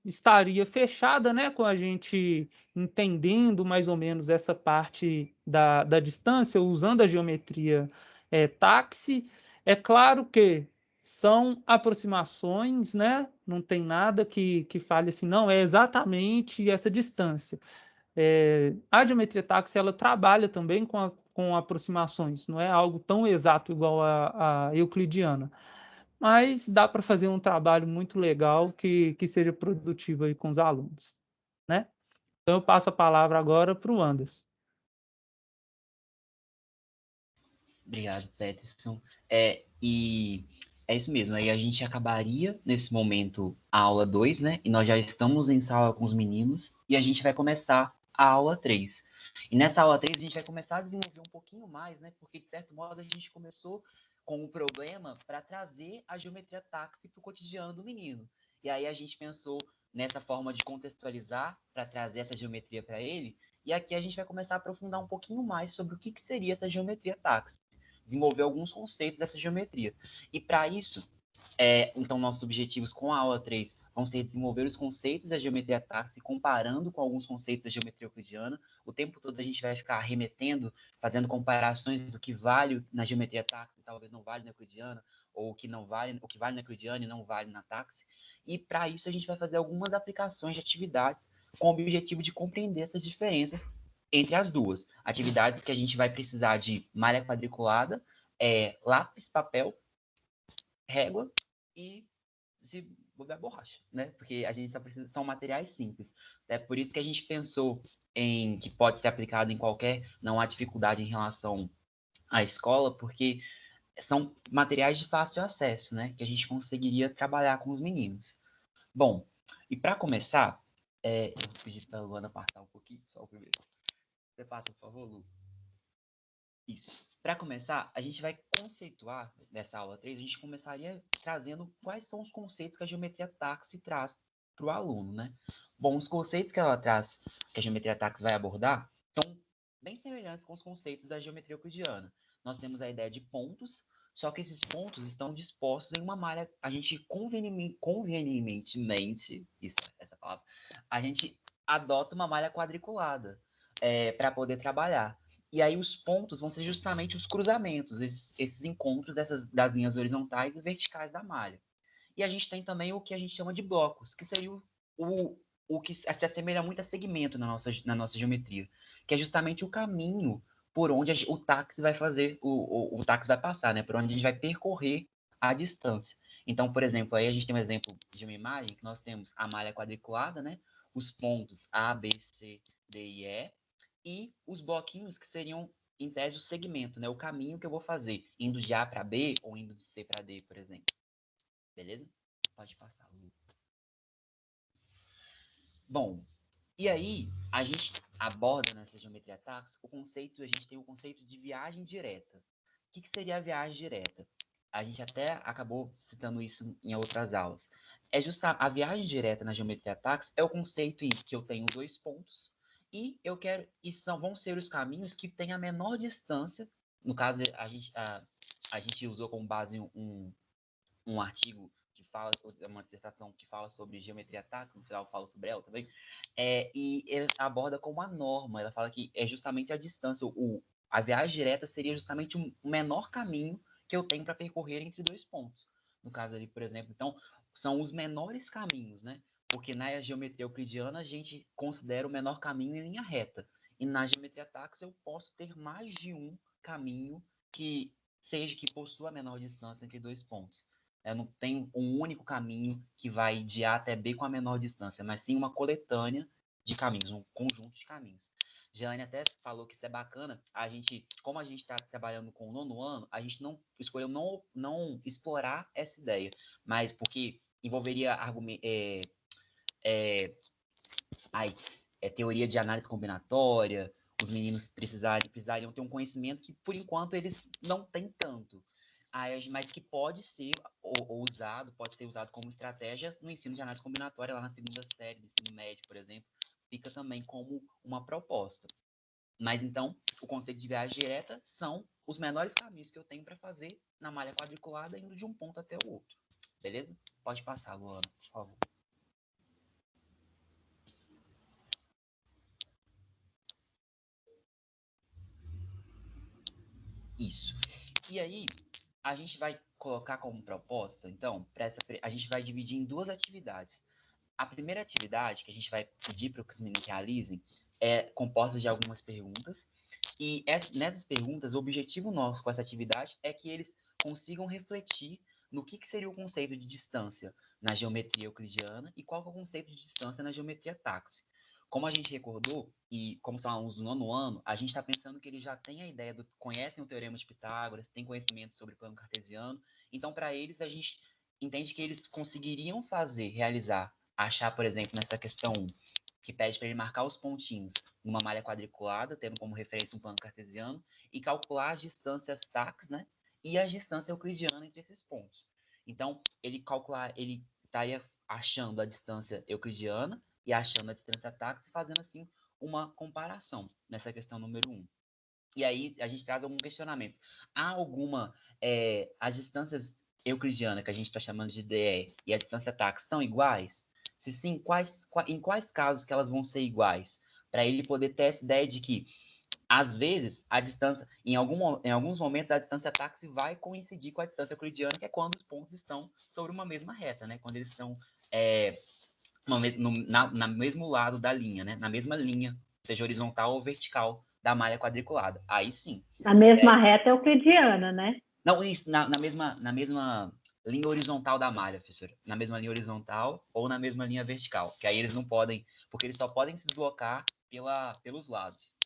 estaria fechada, né, com a gente entendendo mais ou menos essa parte da distância, usando a geometria táxi. É claro que são aproximações, né? Não tem nada que fale assim, não, é exatamente essa distância. A geometria táxi ela trabalha também com aproximações, não é algo tão exato igual a euclidiana, mas dá para fazer um trabalho muito legal que seja produtivo aí com os alunos, né? Então eu passo a palavra agora para o Anderson. Obrigado, Peterson. E é isso mesmo, aí a gente acabaria, nesse momento, a aula 2, né? E nós já estamos em sala com os meninos, e a gente vai começar a aula 3. E nessa aula 3 a gente vai começar a desenvolver um pouquinho mais, né? Porque, de certo modo, a gente começou com um problema para trazer a geometria táxi para o cotidiano do menino. E aí a gente pensou nessa forma de contextualizar para trazer essa geometria para ele, e aqui a gente vai começar a aprofundar um pouquinho mais sobre o que seria essa geometria táxi, desenvolver alguns conceitos dessa geometria. E para isso, então nossos objetivos com a aula 3 vão ser desenvolver os conceitos da geometria táxi, comparando com alguns conceitos da geometria euclidiana. O tempo todo a gente vai ficar remetendo, fazendo comparações do que vale na geometria táxi, talvez não vale na euclidiana, ou o que vale na euclidiana e não vale na táxi. E para isso a gente vai fazer algumas aplicações de atividades com o objetivo de compreender essas diferenças entre as duas. Atividades que a gente vai precisar de malha quadriculada, lápis, papel, régua e, se bobear, borracha, né? Porque a gente só precisa, são materiais simples. É por isso que a gente pensou em que pode ser aplicado em qualquer, não há dificuldade em relação à escola, porque são materiais de fácil acesso, né? Que a gente conseguiria trabalhar com os meninos. Bom, e para começar, eu vou pedir para a Luana passar um pouquinho, só o primeiro. Você passa, por favor, Lu? Isso. Para começar, a gente vai conceituar nessa aula 3, a gente começaria trazendo quais são os conceitos que a geometria táxi traz para o aluno, né? Bom, os conceitos que ela traz, que a geometria táxis vai abordar, são bem semelhantes com os conceitos da geometria euclidiana. Nós temos a ideia de pontos, só que esses pontos estão dispostos em uma malha. A gente convenientemente, essa palavra, a gente adota uma malha quadriculada para poder trabalhar. E aí os pontos vão ser justamente os cruzamentos, esses encontros das linhas horizontais e verticais da malha. E a gente tem também o que a gente chama de blocos, que seria o que se assemelha muito a segmento na nossa geometria, que é justamente o caminho por onde o táxi vai fazer, o táxi vai passar, né? Por onde a gente vai percorrer a distância. Então, por exemplo, aí a gente tem um exemplo de uma imagem que nós temos a malha quadriculada, né? Os pontos A, B, C, D e E, e os bloquinhos que seriam, em tese, o segmento, né? O caminho que eu vou fazer, indo de A para B ou indo de C para D, por exemplo. Beleza? Pode passar, Lu. Bom, e aí a gente aborda nessa geometria táxis a gente tem o conceito de viagem direta. O que seria a viagem direta? A gente até acabou citando isso em outras aulas. A viagem direta na geometria táxis é o conceito em que eu tenho 2 pontos e vão ser os caminhos que têm a menor distância. No caso, a gente usou como base um artigo que fala, uma dissertação que fala sobre geometria táxis, no final fala sobre ela também, e ele aborda como uma norma. Ela fala que é justamente a distância, a viagem direta seria justamente o menor caminho que eu tenho para percorrer entre 2 pontos. No caso ali, por exemplo, então, são os menores caminhos, né? Porque na geometria euclidiana a gente considera o menor caminho em linha reta. E na geometria táxis eu posso ter mais de um caminho que possua a menor distância entre 2 pontos. Eu não tenho um único caminho que vai de A até B com a menor distância, mas sim uma coletânea de caminhos, um conjunto de caminhos. Jane até falou que isso é bacana. Como a gente está trabalhando com o 9º ano, a gente escolheu não explorar essa ideia, mas porque envolveria teoria de análise combinatória, os meninos precisariam ter um conhecimento que, por enquanto, eles não têm tanto. Mas que pode ser usado como estratégia no ensino de análise combinatória, lá na 2ª série do ensino médio, por exemplo, fica também como uma proposta. Mas, então, o conceito de viagem direta são os menores caminhos que eu tenho para fazer na malha quadriculada, indo de um ponto até o outro. Beleza? Pode passar, Luana, por favor. Isso. E aí, a gente vai colocar como proposta, então, a gente vai dividir em 2 atividades. A primeira atividade que a gente vai pedir para que os meninos realizem é composta de algumas perguntas. E nessas perguntas, o objetivo nosso com essa atividade é que eles consigam refletir no que seria o conceito de distância na geometria euclidiana e qual é o conceito de distância na geometria táxi. Como a gente recordou, e como são alunos do 9º ano, a gente está pensando que eles já têm a ideia, conhecem o teorema de Pitágoras, têm conhecimento sobre plano cartesiano. Então, para eles, a gente entende que eles conseguiriam achar, por exemplo, nessa questão 1, que pede para ele marcar os pontinhos numa malha quadriculada, tendo como referência um plano cartesiano, e calcular as distâncias táxis, né? E a distância euclidiana entre esses pontos. Então, ele estaria achando a distância euclidiana e achando a distância táxi, fazendo assim uma comparação nessa questão número 1. E aí a gente traz algum questionamento. Há as distâncias euclidianas, que a gente está chamando de DE, e a distância táxi são iguais? Se sim, em quais casos que elas vão ser iguais? Para ele poder ter essa ideia de que, às vezes, a distância, em alguns momentos, a distância táxi vai coincidir com a distância euclidiana, que é quando os pontos estão sobre uma mesma reta, né? Quando eles estão no mesmo lado da linha, né? Na mesma linha, seja horizontal ou vertical, da malha quadriculada. Aí sim. A mesma reta euclidiana, né? Não, isso, na mesma linha horizontal da malha, professora. Na mesma linha horizontal ou na mesma linha vertical. Que aí eles não podem, porque eles só podem se deslocar pelos lados.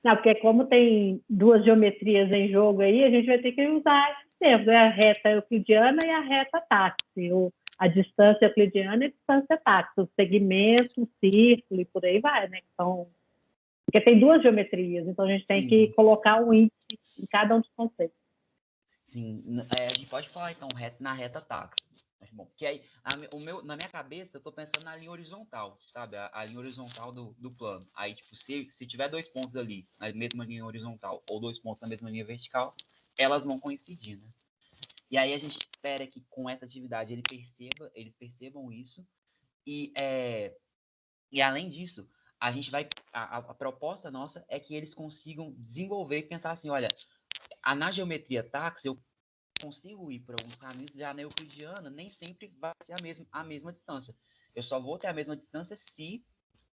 Não, porque como tem 2 geometrias em jogo aí, a gente vai ter que usar esse termo, né? A reta euclidiana e a reta táxi. A distância euclidiana e a distância táxi. O segmento, o círculo e por aí vai, né? Então, porque tem 2 geometrias, então a gente tem que colocar um índice em cada um dos conceitos. Sim, a gente pode falar, então, na reta táxi. Acho bom. Que aí, na minha cabeça, eu tô pensando na linha horizontal, sabe? A linha horizontal do plano. Aí, tipo, se tiver 2 pontos ali na mesma linha horizontal ou 2 pontos na mesma linha vertical, elas vão coincidir, né? E aí a gente espera que com essa atividade eles percebam isso. E além disso, a gente vai. A proposta nossa é que eles consigam desenvolver e pensar assim: olha, na geometria táxi, eu consigo ir por alguns caminhos, já na euclidiana nem sempre vai ser a mesma distância. Eu só vou ter a mesma distância se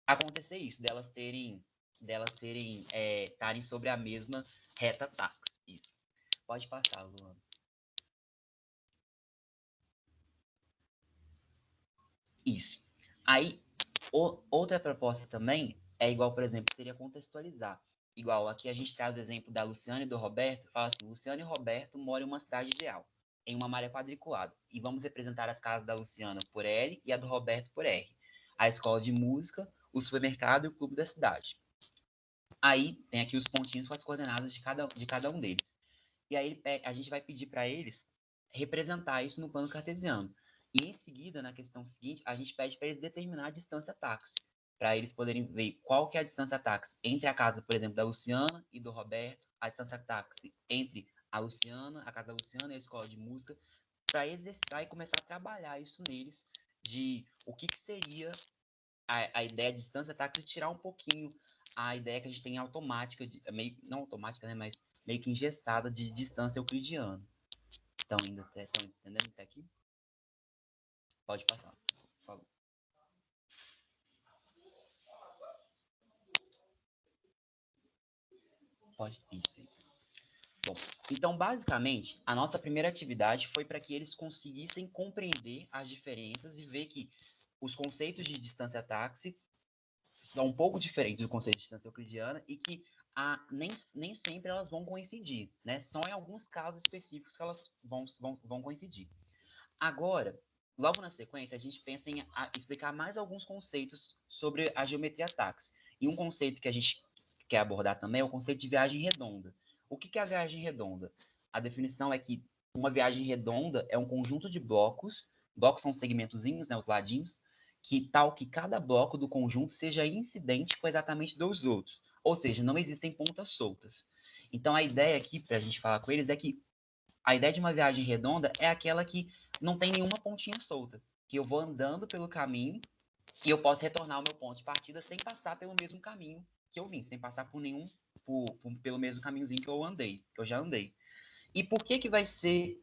acontecer isso, estarem sobre a mesma reta táxi. Isso. Pode passar, Luana. Isso. Aí, outra proposta também é igual, por exemplo, seria contextualizar. Igual, aqui a gente traz o exemplo da Luciana e do Roberto, fala assim, Luciana e Roberto moram em uma cidade real, em uma malha quadriculada, e vamos representar as casas da Luciana por L e a do Roberto por R. A escola de música, o supermercado e o clube da cidade. Aí, tem aqui os pontinhos com as coordenadas de cada um deles. E aí, a gente vai pedir para eles representar isso no plano cartesiano. E em seguida, na questão seguinte, a gente pede para eles determinar a distância táxi, para eles poderem ver qual que é a distância táxi entre a casa, por exemplo, da Luciana e do Roberto, a distância táxi entre a casa da Luciana e a escola de música, para exercitar e começar a trabalhar isso neles, de o que seria a ideia de distância táxi, e tirar um pouquinho a ideia que a gente tem automática, não automática, né, mas meio que engessada de distância euclidiana. Estão entendendo até aqui? Pode passar, por favor. Pode, isso aí. Bom, então, basicamente, a nossa primeira atividade foi para que eles conseguissem compreender as diferenças e ver que os conceitos de distância táxi são um pouco diferentes do conceito de distância euclidiana e que nem sempre elas vão coincidir, né? Só em alguns casos específicos que elas vão coincidir. Agora, logo na sequência, a gente pensa em explicar mais alguns conceitos sobre a geometria táxi. E um conceito que a gente quer abordar também é o conceito de viagem redonda. O que é a viagem redonda? A definição é que uma viagem redonda é um conjunto de blocos são segmentozinhos, né, os ladinhos, que cada bloco do conjunto seja incidente com exatamente dos outros. Ou seja, não existem pontas soltas. Então, a ideia aqui, para a gente falar com eles, é que a ideia de uma viagem redonda é aquela que não tem nenhuma pontinha solta, que eu vou andando pelo caminho e eu posso retornar ao meu ponto de partida sem passar pelo mesmo caminho que eu vim, sem passar pelo mesmo caminhozinho que eu já andei. E por que vai ser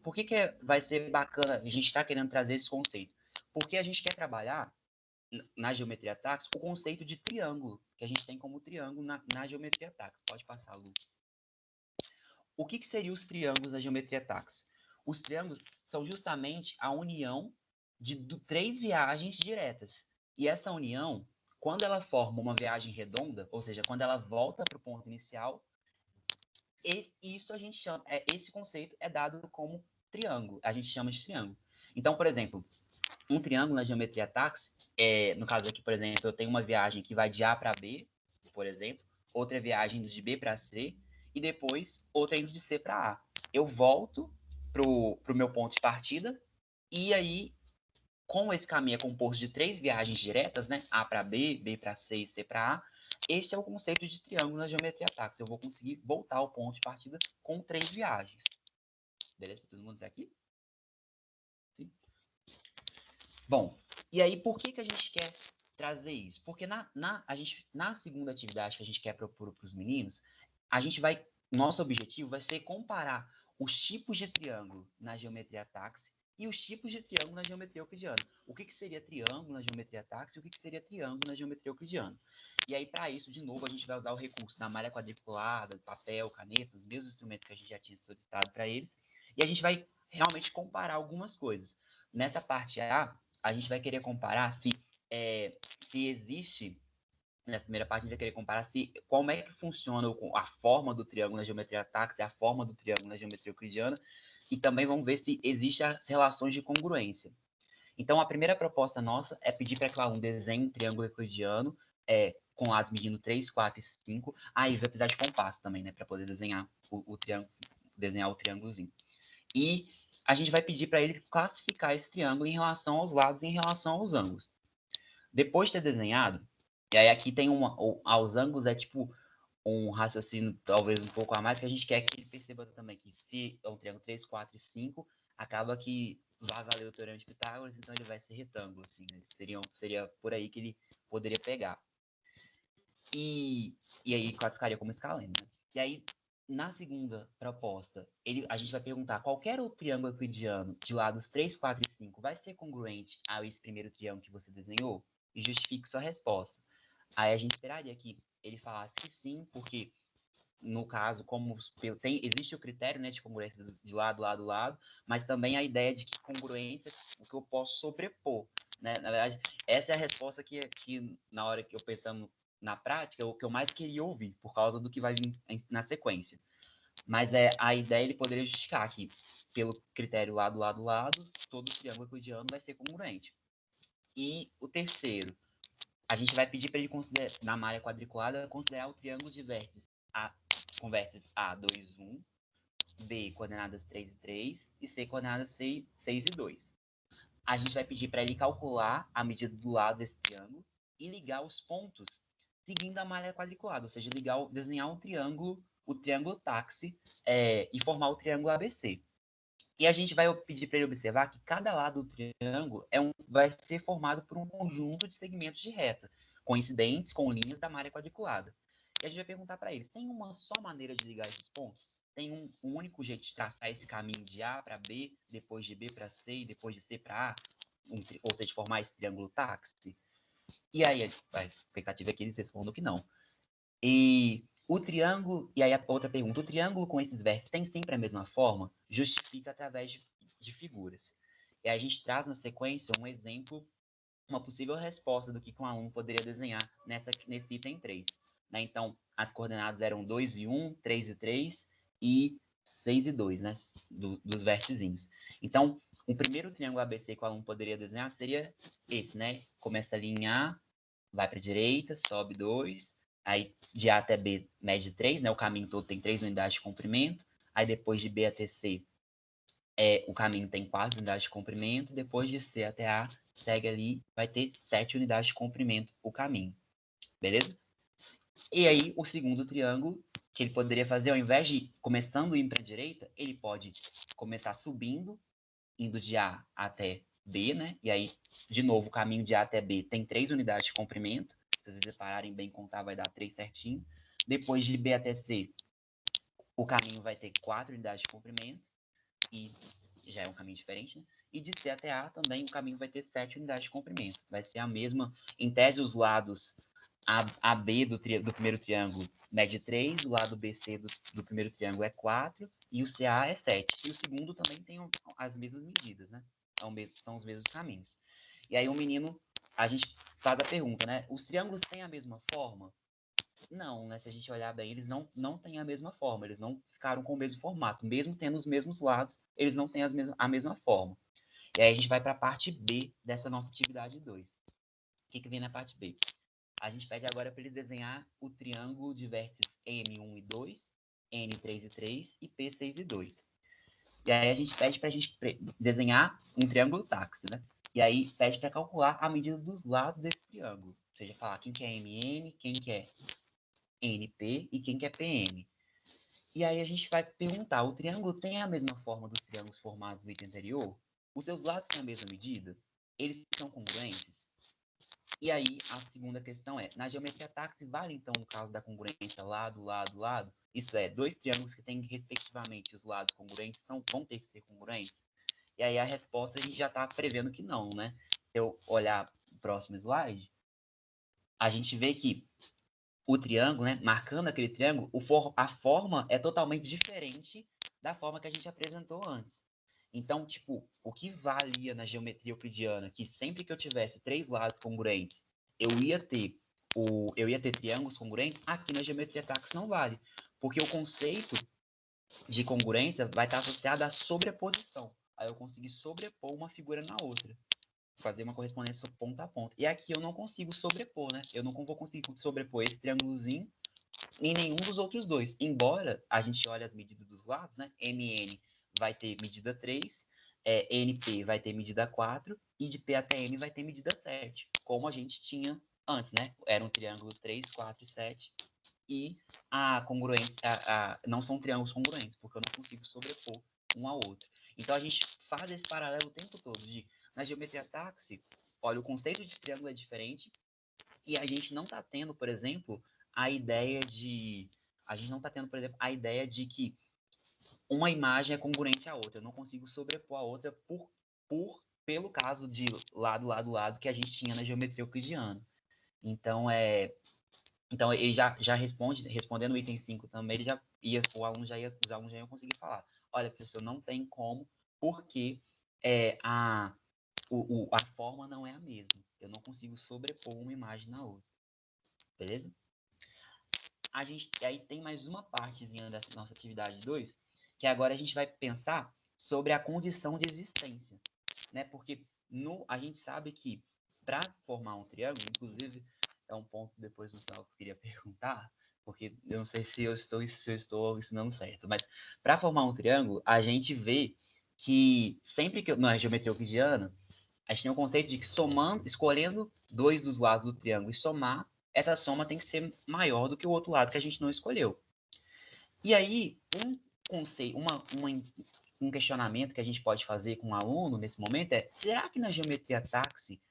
bacana a gente estar querendo trazer esse conceito? Porque a gente quer trabalhar na geometria táxi o conceito de triângulo, que a gente tem como triângulo na geometria táxi. Pode passar, Lu. O que seriam os triângulos na geometria táxi? Os triângulos são justamente a união de 3 viagens diretas. E essa união, quando ela forma uma viagem redonda, ou seja, quando ela volta para o ponto inicial, isso a gente chama, esse conceito é dado como triângulo. A gente chama de triângulo. Então, por exemplo, um triângulo na geometria táxi, no caso aqui, por exemplo, eu tenho uma viagem que vai de A para B, por exemplo, outra viagem de B para C, e depois outra indo de C para A. Eu volto pro meu ponto de partida, e aí, como esse caminho é composto de 3 viagens diretas, né? A para B, B para C e C para A, esse é o conceito de triângulo na geometria táxi. Eu vou conseguir voltar ao ponto de partida com 3 viagens. Beleza? Todo mundo aqui? Sim? Bom, e aí por que a gente quer trazer isso? Porque na segunda atividade que a gente quer propor para os meninos, nosso objetivo vai ser comparar os tipos de triângulo na geometria táxi e os tipos de triângulo na geometria euclidiana. O que seria triângulo na geometria táxi e o que seria triângulo na geometria euclidiana. E aí, para isso, de novo, a gente vai usar o recurso da malha quadriculada, papel, caneta, os mesmos instrumentos que a gente já tinha solicitado para eles, e a gente vai realmente comparar algumas coisas. Nessa parte a gente vai querer comparar se existe, nessa primeira parte, a gente vai querer comparar como é que funciona a forma do triângulo na geometria táxi, a forma do triângulo na geometria euclidiana, e também vamos ver se existem as relações de congruência. Então, a primeira proposta nossa é pedir para que o aluno desenhe um triângulo euclidiano com lados medindo 3, 4 e 5. Aí vai precisar de compasso também, né, para poder desenhar o triângulozinho. E a gente vai pedir para ele classificar esse triângulo em relação aos lados e em relação aos ângulos. Depois de ter desenhado, e aí aqui tem aos ângulos é tipo um raciocínio talvez um pouco a mais, que a gente quer que ele perceba também que se é um triângulo 3, 4 e 5, acaba que vai valer o teorema de Pitágoras, então ele vai ser retângulo, assim, né? Seria por aí que ele poderia pegar. E aí classificaria como escaleno, né? E aí, na segunda proposta, a gente vai perguntar qualquer outro triângulo euclidiano de lados 3, 4 e 5 vai ser congruente a esse primeiro triângulo que você desenhou? E justifique sua resposta. Aí a gente esperaria que ele falasse que sim, porque no caso, como existe o critério, né, de congruência de lado, lado, lado, mas também a ideia de que congruência, o que eu posso sobrepor, né? Na verdade, essa é a resposta que na hora que eu pensando na prática, o que eu mais queria ouvir, por causa do que vai vir na sequência. Mas a ideia ele poderia justificar que, pelo critério lado, lado, lado, todo triângulo euclidiano vai ser congruente. E o terceiro, a gente vai pedir para ele considerar, na malha quadriculada, considerar o triângulo de vértices com vértices A, 2, 1, B, coordenadas 3 e 3, e C, coordenadas 6 e 2. A gente vai pedir para ele calcular a medida do lado desse triângulo e ligar os pontos seguindo a malha quadriculada, ou seja, desenhar o triângulo táxi e formar o triângulo ABC. E a gente vai pedir para ele observar que cada lado do triângulo vai ser formado por um conjunto de segmentos de reta, coincidentes com linhas da malha quadriculada. E a gente vai perguntar para eles, tem uma só maneira de ligar esses pontos? Tem um único jeito de traçar esse caminho de A para B, depois de B para C e depois de C para A? Ou seja, formar esse triângulo táxi? E aí a expectativa é que eles respondam que não. E o triângulo, e aí a outra pergunta, o triângulo com esses vértices tem sempre a mesma forma? Justifica através de figuras. E aí a gente traz na sequência um exemplo, uma possível resposta do que um aluno poderia desenhar nesse item 3. Né? Então, as coordenadas eram 2 e 1, 3 e 3 e 6 e 2, né? Dos vértices. Então, o primeiro triângulo ABC que o aluno poderia desenhar seria esse, né? Começa ali em A, vai para a direita, sobe 2, aí de A até B mede 3, né? O caminho todo tem 3 unidades de comprimento. Aí depois de B até C, o caminho tem 4 unidades de comprimento. Depois de C até A, segue ali, vai ter 7 unidades de comprimento o caminho. Beleza? E aí, o segundo triângulo que ele poderia fazer, ao invés de começando a ir para a direita, ele pode começar subindo, indo de A até B, né? E aí, de novo, o caminho de A até B tem 3 unidades de comprimento. Se vocês separarem bem contar, vai dar 3 certinho. Depois de B até C, o caminho vai ter 4 unidades de comprimento. E já é um caminho diferente, né? E de C até A também o caminho vai ter 7 unidades de comprimento. Vai ser a mesma. Em tese, os lados AB do primeiro triângulo mede 3, o lado BC do primeiro triângulo é 4 e o CA é 7. E o segundo também tem as mesmas medidas, né? São os mesmos caminhos. E aí o menino, a gente faz a pergunta, né? Os triângulos têm a mesma forma? Não, né? Se a gente olhar bem, eles não têm a mesma forma, eles não ficaram com o mesmo formato. Mesmo tendo os mesmos lados, eles não têm a mesma forma. E aí a gente vai para a parte B dessa nossa atividade 2. O que vem na parte B? A gente pede agora para ele desenhar o triângulo de vértices M1 e 2, N3 e 3 e P6 e 2. E aí a gente pede para a gente desenhar um triângulo táxi, né? E aí pede para calcular a medida dos lados desse triângulo. Ou seja, falar quem que é MN, quem que é NP e quem que é PM. E aí a gente vai perguntar, o triângulo tem a mesma forma dos triângulos formados no item anterior? Os seus lados têm a mesma medida? Eles são congruentes? E aí, a segunda questão é, na geometria táxi, vale então, no caso da congruência lado, lado, lado? Isso é, dois triângulos que têm, respectivamente, os lados congruentes vão ter que ser congruentes? E aí a resposta a gente já está prevendo que não, né? Se eu olhar o próximo slide, a gente vê que o triângulo, né, marcando aquele triângulo, a forma é totalmente diferente da forma que a gente apresentou antes. Então, tipo, o que valia na geometria euclidiana, que sempre que eu tivesse 3 lados congruentes, eu ia ter triângulos congruentes, aqui na geometria táxi não vale. Porque o conceito de congruência vai estar associado à sobreposição. Aí eu consegui sobrepor uma figura na outra. Fazer uma correspondência ponta a ponta. E aqui eu não consigo sobrepor, né? Eu não vou conseguir sobrepor esse triângulozinho em nenhum dos outros dois. Embora a gente olhe as medidas dos lados, né? MN vai ter medida 3, NP vai ter medida 4 e de P até M vai ter medida 7, como a gente tinha antes, né? Era um triângulo 3, 4 e 7, e a congruência, não são triângulos congruentes, porque eu não consigo sobrepor um ao outro. Então, a gente faz esse paralelo o tempo todo. Na geometria táxi, olha, o conceito de triângulo é diferente, e a gente não está tendo, por exemplo, a ideia de que uma imagem é congruente à outra. Eu não consigo sobrepor a outra pelo caso de lado, lado, lado que a gente tinha na geometria euclidiana. Então, ele já respondendo o item 5 também, os alunos já iam conseguir falar. Olha, professor, não tem como, porque a forma não é a mesma. Eu não consigo sobrepor uma imagem na outra. Beleza? Aí tem mais uma partezinha dessa nossa atividade 2, que agora a gente vai pensar sobre a condição de existência, né? Porque a gente sabe que para formar um triângulo, inclusive é um ponto depois no final que eu queria perguntar, porque eu não sei se eu estou ensinando certo, mas para formar um triângulo, a gente vê que sempre que na geometria euclidiana, a gente tem o conceito de que escolhendo dois dos lados do triângulo e somar, essa soma tem que ser maior do que o outro lado que a gente não escolheu. E aí, um questionamento que a gente pode fazer com um aluno nesse momento é: será que na geometria táxi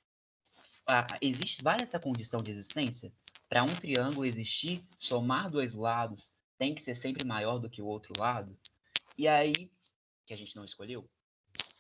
vale essa condição de existência? Para um triângulo existir, somar dois lados tem que ser sempre maior do que o outro lado? E aí, que a gente não escolheu?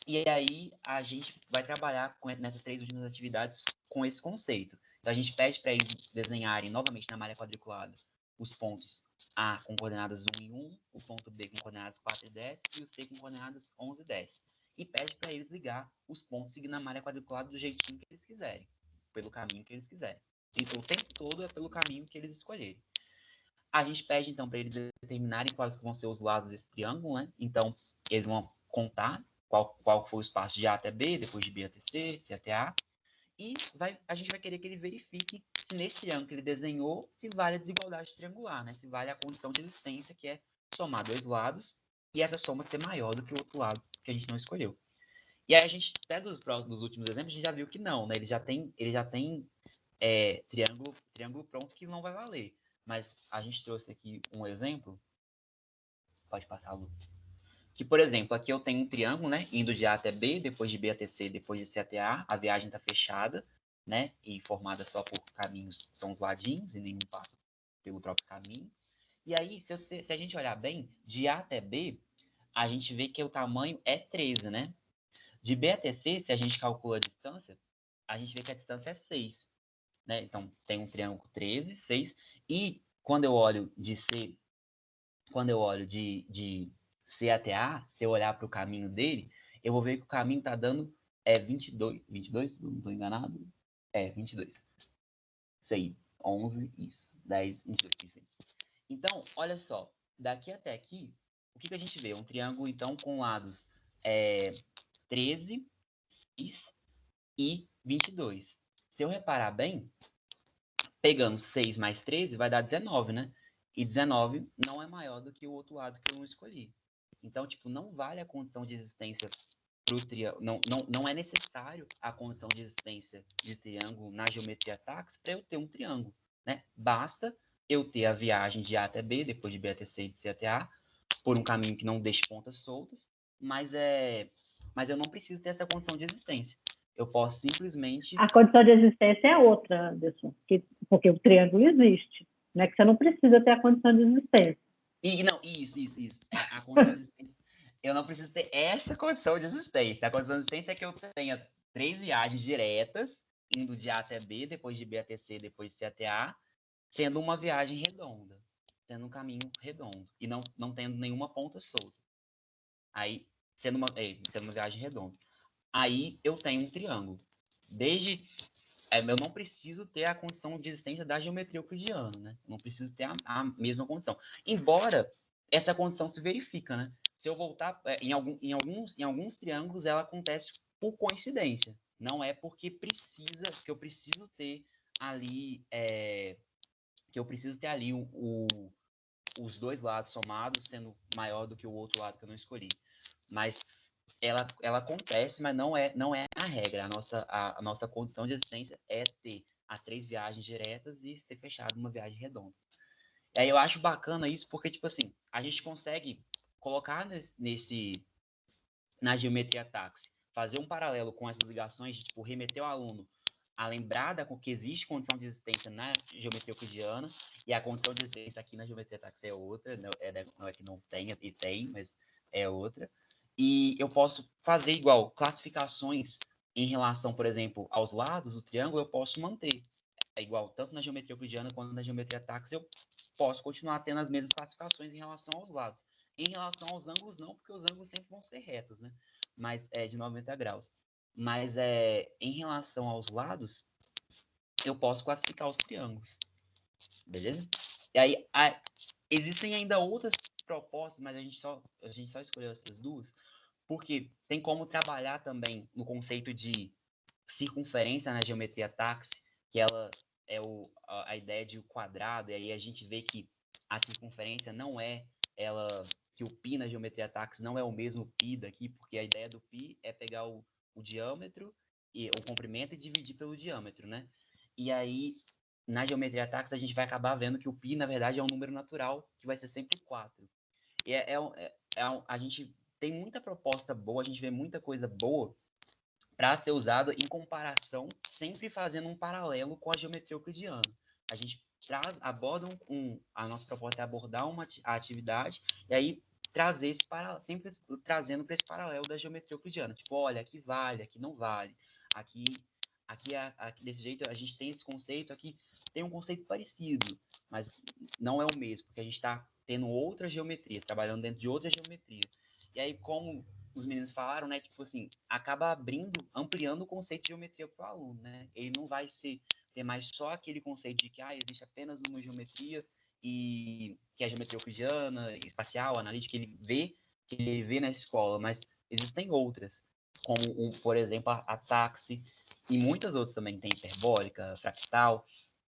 E aí, a gente vai trabalhar nessas 3 últimas atividades com esse conceito. Então, a gente pede para eles desenharem novamente na malha quadriculada os pontos A com coordenadas 1 e 1, o ponto B com coordenadas 4 e 10 e o C com coordenadas 11 e 10. E pede para eles ligar os pontos seguindo a malha quadriculada do jeitinho que eles quiserem, pelo caminho que eles quiserem. Então, o tempo todo é pelo caminho que eles escolherem. A gente pede, então, para eles determinarem quais vão ser os lados desse triângulo, né? Então, eles vão contar qual foi o espaço de A até B, depois de B até C, C até A. E a gente vai querer que ele verifique se nesse triângulo que ele desenhou, se vale a desigualdade triangular, né? Se vale a condição de existência, que é somar dois lados e essa soma ser maior do que o outro lado que a gente não escolheu. E aí a gente, até dos últimos exemplos, a gente já viu que não, né? Ele já tem triângulo pronto que não vai valer. Mas a gente trouxe aqui um exemplo. Pode passar, Lu. Que, por exemplo, aqui eu tenho um triângulo, né? Indo de A até B, depois de B até C, depois de C até A. A viagem está fechada, né? E formada só por caminhos, são os ladinhos, e nenhum passa pelo próprio caminho. E aí, se a gente olhar bem, de A até B, a gente vê que o tamanho é 13, né? De B até C, se a gente calcula a distância, a gente vê que a distância é 6. Né? Então, tem um triângulo 13, 6. E quando eu olho de C até A, se eu olhar para o caminho dele, eu vou ver que o caminho está dando 22. 22? Não estou enganado? 22. Isso aí. 11, isso. 10, 22. Isso aí. Então, olha só. Daqui até aqui, o que a gente vê? Um triângulo, então, com lados 13, 6 e 22. Se eu reparar bem, pegando 6 mais 13, vai dar 19, né? E 19 não é maior do que o outro lado que eu não escolhi. Então, tipo, não vale a condição de existência para o triângulo. Não é necessário a condição de existência de triângulo na geometria táxi para eu ter um triângulo, né? Basta eu ter a viagem de A até B, depois de B até C e de C até A, por um caminho que não deixe pontas soltas, mas eu não preciso ter essa condição de existência. Eu posso simplesmente... A condição de existência é outra, Anderson, porque o triângulo existe, né? Que você não precisa ter a condição de existência. Isso. A condição de existência. Eu não preciso ter essa condição de existência. A condição de existência é que eu tenha 3 viagens diretas, indo de A até B, depois de B até C, depois de C até A, sendo uma viagem redonda, tendo um caminho redondo, e não tendo nenhuma ponta solta. Aí, sendo uma viagem redonda. Aí eu tenho um triângulo. Eu não preciso ter a condição de existência da geometria euclidiana, né? Eu não preciso ter a mesma condição. Embora essa condição se verifica, né? Se eu voltar, em alguns triângulos, ela acontece por coincidência. Não é porque que eu preciso ter ali, os dois lados somados sendo maior do que o outro lado que eu não escolhi. Mas ela acontece, mas não é a regra. A nossa condição de existência é ter as 3 viagens diretas e ser fechado uma viagem redonda. E aí eu acho bacana isso porque, tipo assim, a gente consegue colocar na geometria táxi, fazer um paralelo com essas ligações de, tipo, remeter o aluno a lembrar que existe condição de existência na geometria euclidiana, e a condição de existência aqui na geometria táxi é outra, não é que não tenha, e tem, mas é outra. E eu posso fazer igual, classificações em relação, por exemplo, aos lados do triângulo, eu posso manter. É igual, tanto na geometria euclidiana quanto na geometria táxi, eu posso continuar tendo as mesmas classificações em relação aos lados. Em relação aos ângulos, não, porque os ângulos sempre vão ser retos, né? Mas é de 90 graus. Mas em relação aos lados, eu posso classificar os triângulos. Beleza? E aí, existem ainda outras propostas, mas a gente só escolheu essas duas, porque tem como trabalhar também no conceito de circunferência na geometria táxi, que ela é a ideia de quadrado, e aí a gente vê que a circunferência não é que o π na geometria táxi não é o mesmo π daqui, porque a ideia do π é pegar o diâmetro e o comprimento e dividir pelo diâmetro, né? E aí, na geometria táxi, a gente vai acabar vendo que o π, na verdade, é um número natural, que vai ser sempre 4. E a gente tem muita proposta boa, a gente vê muita coisa boa para ser usado em comparação, sempre fazendo um paralelo com a geometria euclidiana. A gente aborda a nossa proposta é abordar a atividade e aí trazer esse sempre trazendo para esse paralelo da geometria euclidiana. Tipo, olha, aqui vale, aqui não vale. Aqui desse jeito a gente tem esse conceito, aqui tem um conceito parecido, mas não é o mesmo, porque a gente está tendo outras geometrias, trabalhando dentro de outra geometria. E aí, como os meninos falaram, né, tipo assim, acaba ampliando o conceito de geometria para o aluno, né? Ele não vai ter mais só aquele conceito de que existe apenas uma geometria e que é a geometria euclidiana, espacial, analítica, que ele vê na escola, mas existem outras, como, por exemplo, a táxi e muitas outras também, tem hiperbólica, fractal.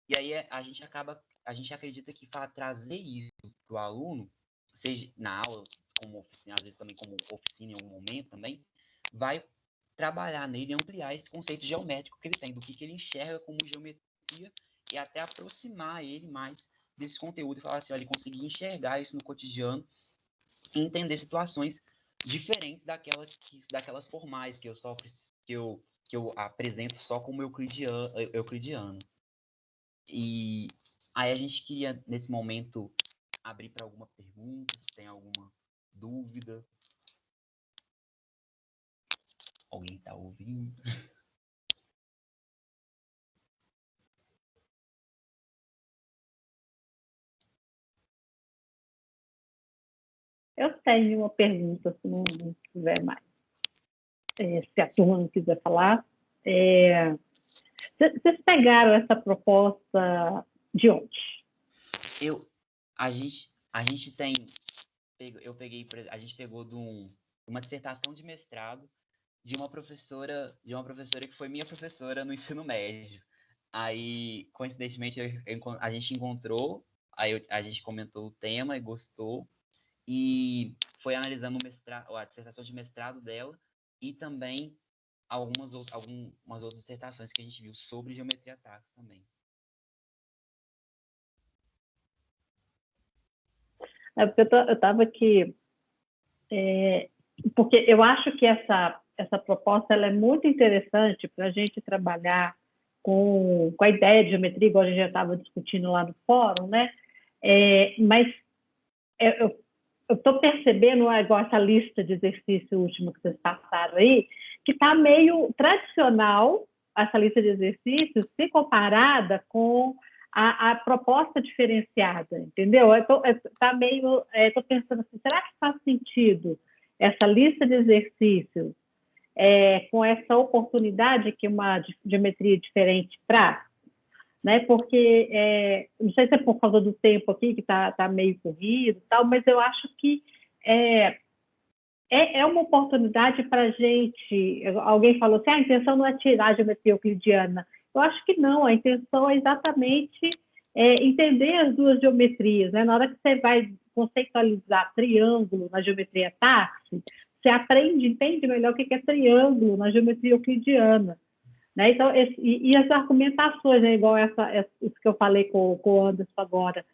E aí a gente acredita que para trazer isso para o aluno, seja na aula, como oficina, às vezes também como oficina em algum momento também, vai trabalhar nele e ampliar esse conceito geométrico que ele tem, do que ele enxerga como geometria e até aproximar ele mais desse conteúdo e falar assim, olha, ele conseguir enxergar isso no cotidiano e entender situações diferentes daquelas formais que eu apresento só como euclidiano. E aí a gente queria, nesse momento, abrir para alguma pergunta, se tem alguma dúvida. Alguém está ouvindo? Eu tenho uma pergunta, se não tiver mais. Se a turma não quiser falar. Vocês pegaram essa proposta de onde? A gente tem... a gente pegou de uma dissertação de mestrado de uma professora que foi minha professora no ensino médio. Aí, coincidentemente, a gente encontrou, aí a gente comentou o tema e gostou, e foi analisando a dissertação de mestrado dela e também algumas outras dissertações que a gente viu sobre geometria táxi também. Porque eu estava aqui... porque eu acho que essa proposta ela é muito interessante para a gente trabalhar com a ideia de geometria, igual a gente já estava discutindo lá no fórum, né? Mas eu estou percebendo, igual essa lista de exercício último que vocês passaram aí, que está meio tradicional, essa lista de exercícios, se comparada com a proposta diferenciada, entendeu? Estou pensando assim, será que faz sentido essa lista de exercícios com essa oportunidade que uma geometria diferente traz? Né? Porque, não sei se é por causa do tempo aqui, que está meio corrido e tal, mas eu acho que é uma oportunidade para a gente... Alguém falou assim, a intenção não é tirar a geometria euclidiana. Eu acho que não, a intenção é exatamente entender as duas geometrias. Né? Na hora que você vai conceitualizar triângulo na geometria táxi, você aprende, entende melhor o que é triângulo na geometria euclidiana. Né? Então, e as argumentações, né? Igual isso que eu falei com o Anderson agora,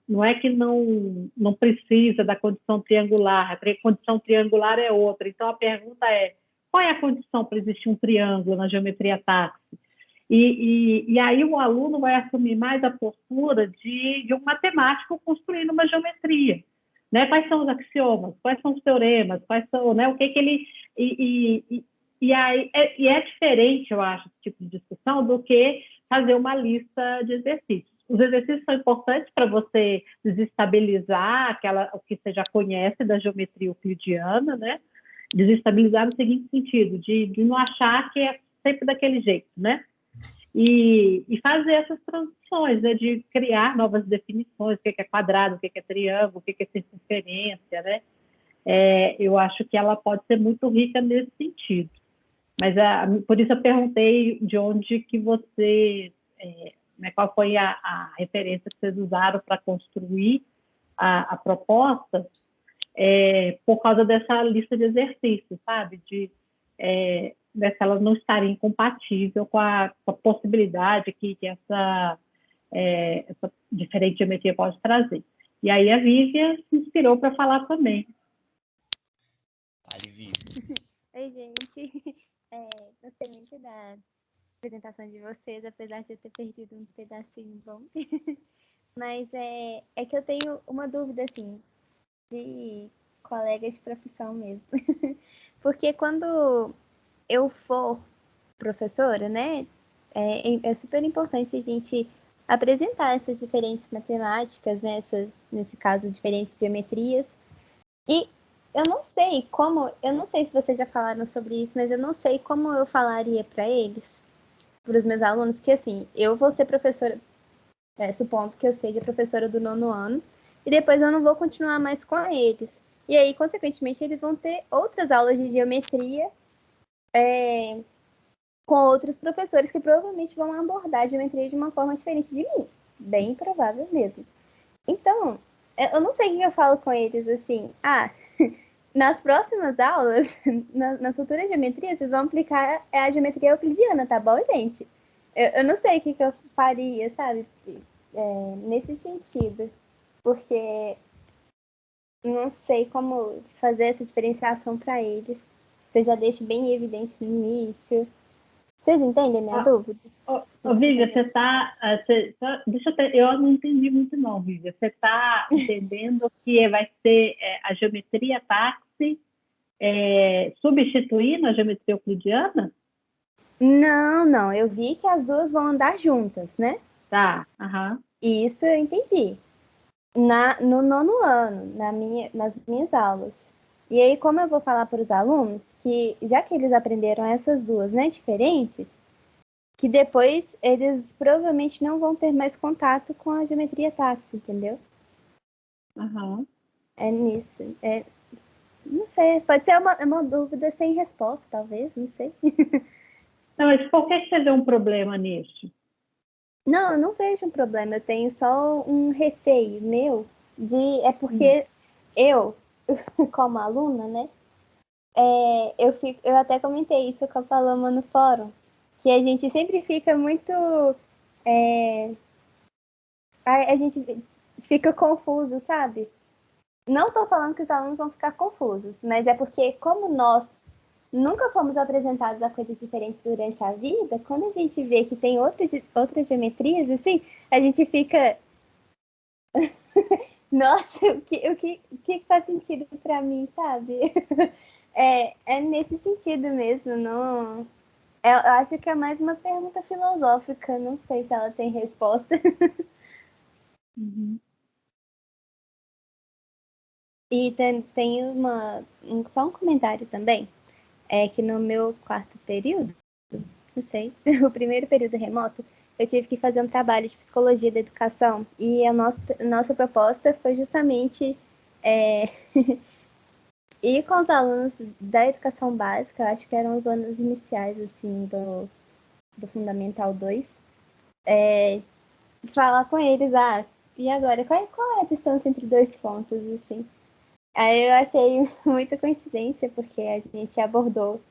não é que não precisa da condição triangular, a condição triangular é outra. Então, a pergunta é, qual é a condição para existir um triângulo na geometria táxi? E aí o aluno vai assumir mais a postura de um matemático construindo uma geometria. Né? Quais são os axiomas? Quais são os teoremas? Quais são, né? O que ele... E aí, é diferente, eu acho, esse tipo de discussão do que fazer uma lista de exercícios. Os exercícios são importantes para você desestabilizar o que você já conhece da geometria euclidiana, né? Desestabilizar no seguinte sentido, de não achar que é sempre daquele jeito, né? E fazer essas transições, né? De criar novas definições, o que é quadrado, o que é triângulo, o que é circunferência, né? Eu acho que ela pode ser muito rica nesse sentido. Mas por isso eu perguntei de onde que você, né, qual foi a referência que vocês usaram para construir a proposta, por causa dessa lista de exercícios, sabe? Dessa elas não estarem incompatíveis com a possibilidade que essa diferente geometria pode trazer. E aí a Vívia se inspirou para falar também. Vale, Vívia. Oi, gente. Gostei muito da apresentação de vocês, apesar de eu ter perdido um pedacinho bom. Mas é que eu tenho uma dúvida, assim, de colega de profissão mesmo. Porque quando eu for professora, né, é super importante a gente apresentar essas diferentes matemáticas, né, nesse caso, diferentes geometrias. E eu não sei se vocês já falaram sobre isso, mas eu não sei como eu falaria para eles, para os meus alunos, que assim, eu vou ser professora, supondo que eu seja professora do 9º ano, e depois eu não vou continuar mais com eles. E aí, consequentemente, eles vão ter outras aulas de geometria com outros professores que provavelmente vão abordar a geometria de uma forma diferente de mim. Bem provável mesmo. Então, eu não sei o que eu falo com eles, assim, nas próximas aulas, nas futuras geometrias, vocês vão aplicar a geometria euclidiana, tá bom, gente? Eu não sei o que eu faria, sabe? Nesse sentido. Porque não sei como fazer essa diferenciação para eles. Você já deixa bem evidente no início. Vocês entendem a minha dúvida? Vívia, eu não entendi muito não, Vívia. Você está entendendo que vai ser a geometria táxi substituindo a geometria euclidiana? Não. Eu vi que as duas vão andar juntas, né? Tá, aham. Isso eu entendi. No 9º ano, nas minhas aulas. E aí, como eu vou falar para os alunos que, já que eles aprenderam essas duas, né, diferentes, que depois eles provavelmente não vão ter mais contato com a geometria táxi, entendeu? Uhum. É nisso. Não sei, pode ser uma dúvida sem resposta, talvez, não sei. Não, mas por que você vê um problema nisso? Não, eu não vejo um problema, eu tenho só um receio meu é porque eu, como aluna, né, eu até comentei isso com a Paloma no fórum, que a gente sempre fica muito, a gente fica confuso, sabe? Não estou falando que os alunos vão ficar confusos, mas é porque como nós nunca fomos apresentados a coisas diferentes durante a vida, quando a gente vê que tem outras geometrias, assim, a gente fica... Nossa, o que faz sentido para mim, sabe? É nesse sentido mesmo, não... Eu acho que é mais uma pergunta filosófica, não sei se ela tem resposta. Uhum. E tem só um comentário também, que no meu 4º período, não sei, o primeiro período remoto, eu tive que fazer um trabalho de psicologia da educação, e a nossa proposta foi justamente ir com os alunos da educação básica, eu acho que eram os anos iniciais, assim, do Fundamental 2, falar com eles, e agora, qual é a distância entre dois pontos, assim? Aí eu achei muita coincidência, porque a gente abordou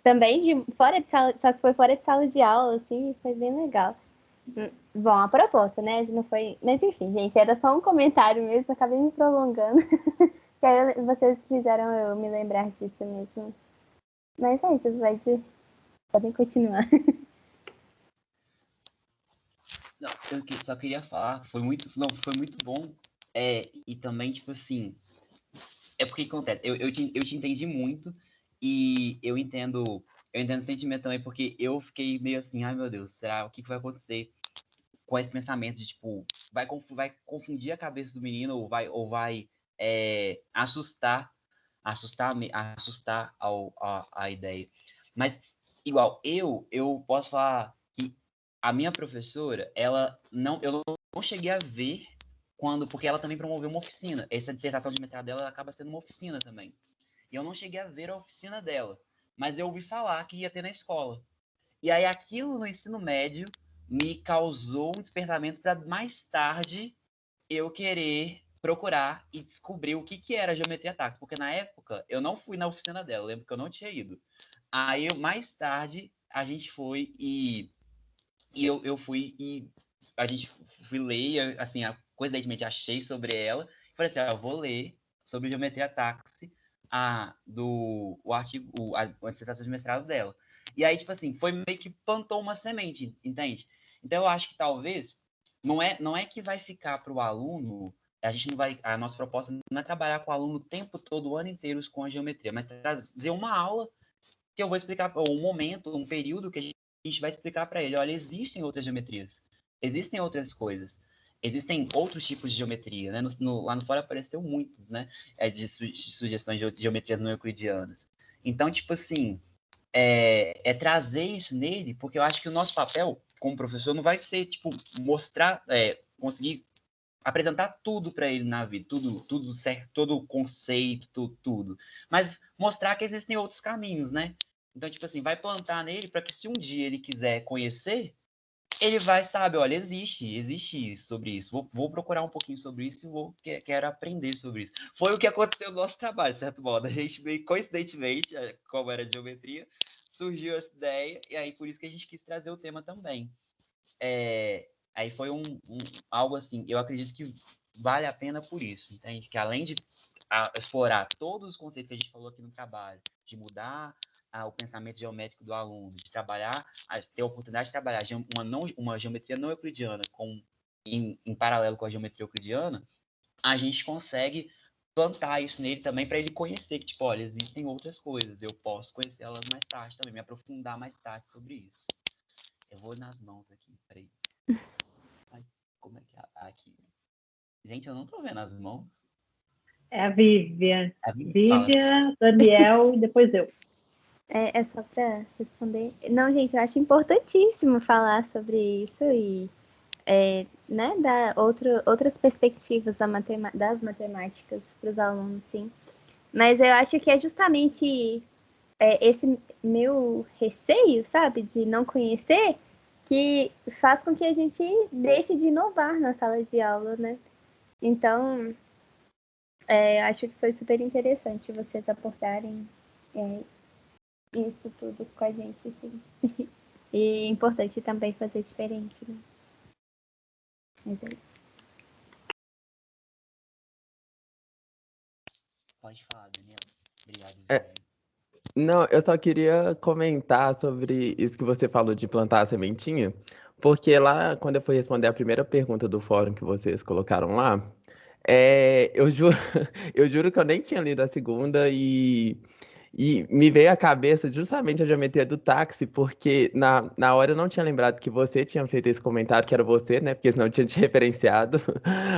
também fora de sala, só que foi fora de sala de aula, assim, foi bem legal. Bom, a proposta, né? Não foi. Mas enfim, gente, era só um comentário mesmo, acabei me prolongando. Que aí vocês fizeram eu me lembrar disso mesmo. Mas é isso, podem continuar. Não, eu só queria falar, foi muito bom. E também, tipo assim, é porque acontece, eu te entendi muito e eu entendo o sentimento também, porque eu fiquei meio assim, ai meu Deus, será o que vai acontecer com esse pensamento de tipo, vai confundir a cabeça do menino ou vai assustar a ideia. Mas igual eu posso falar que a minha professora, eu não cheguei a ver porque ela também promoveu uma oficina. Essa dissertação de mestrado dela acaba sendo uma oficina também. E eu não cheguei a ver a oficina dela, mas eu ouvi falar que ia ter na escola. E aí aquilo no ensino médio me causou um despertamento para mais tarde eu querer procurar e descobrir o que era geometria tática, porque na época eu não fui na oficina dela, eu lembro que eu não tinha ido. Aí mais tarde a gente foi e eu fui e a gente fui ler, assim, coincidentemente achei sobre ela, e falei assim, eu vou ler sobre geometria táxi, o artigo, a dissertação de mestrado dela. E aí, tipo assim, foi meio que plantou uma semente, entende? Então eu acho que talvez não é que vai ficar para o aluno, a nossa proposta não é trabalhar com o aluno o tempo todo, o ano inteiro com a geometria, mas trazer uma aula que eu vou explicar, ou um momento, um período que a gente vai explicar para ele, olha, existem outras geometrias, existem outras coisas, existem outros tipos de geometria, né? Lá no fora apareceu muitos, né? De sugestões de geometrias não euclidianas. Então, tipo assim, trazer isso nele, porque eu acho que o nosso papel como professor não vai ser, tipo, mostrar, conseguir apresentar tudo para ele na vida, tudo certo, todo o conceito, tudo. Mas mostrar que existem outros caminhos, né? Então, tipo assim, vai plantar nele para que se um dia ele quiser conhecer, ele vai saber, olha, existe sobre isso. Vou procurar um pouquinho sobre isso e quero aprender sobre isso. Foi o que aconteceu no nosso trabalho, de certo modo. A gente meio coincidentemente, como era de geometria, surgiu essa ideia, e aí por isso que a gente quis trazer o tema também. Aí foi algo assim, eu acredito que vale a pena por isso, entende? Que além de explorar todos os conceitos que a gente falou aqui no trabalho, de mudar o pensamento geométrico do aluno, de trabalhar, ter a oportunidade de trabalhar uma geometria não euclidiana em paralelo com a geometria euclidiana, a gente consegue plantar isso nele também para ele conhecer que, tipo, olha, existem outras coisas, eu posso conhecer elas mais tarde também, me aprofundar mais tarde sobre isso. Eu vou nas mãos aqui, peraí. Como é que é aqui? Gente, eu não tô vendo as mãos. É a Vivian. Vivian, Daniel e depois eu. É só para responder. Não, gente, eu acho importantíssimo falar sobre isso e né, dar outras perspectivas das matemáticas para os alunos, sim. Mas eu acho que é justamente esse meu receio, sabe, de não conhecer, que faz com que a gente deixe de inovar na sala de aula, né? Então, acho que foi super interessante vocês aportarem isso tudo com a gente, assim. E é importante também fazer diferente, né? Mas é isso. pode falar, Daniel. Obrigado, É. Vivian. Não, eu só queria comentar sobre isso que você falou de plantar a sementinha, porque lá, quando eu fui responder a primeira pergunta do fórum que vocês colocaram lá, eu juro, eu juro que eu nem tinha lido a segunda e me veio à cabeça justamente a geometria do táxi, porque na hora eu não tinha lembrado que você tinha feito esse comentário, que era você, né? Porque senão eu tinha te referenciado.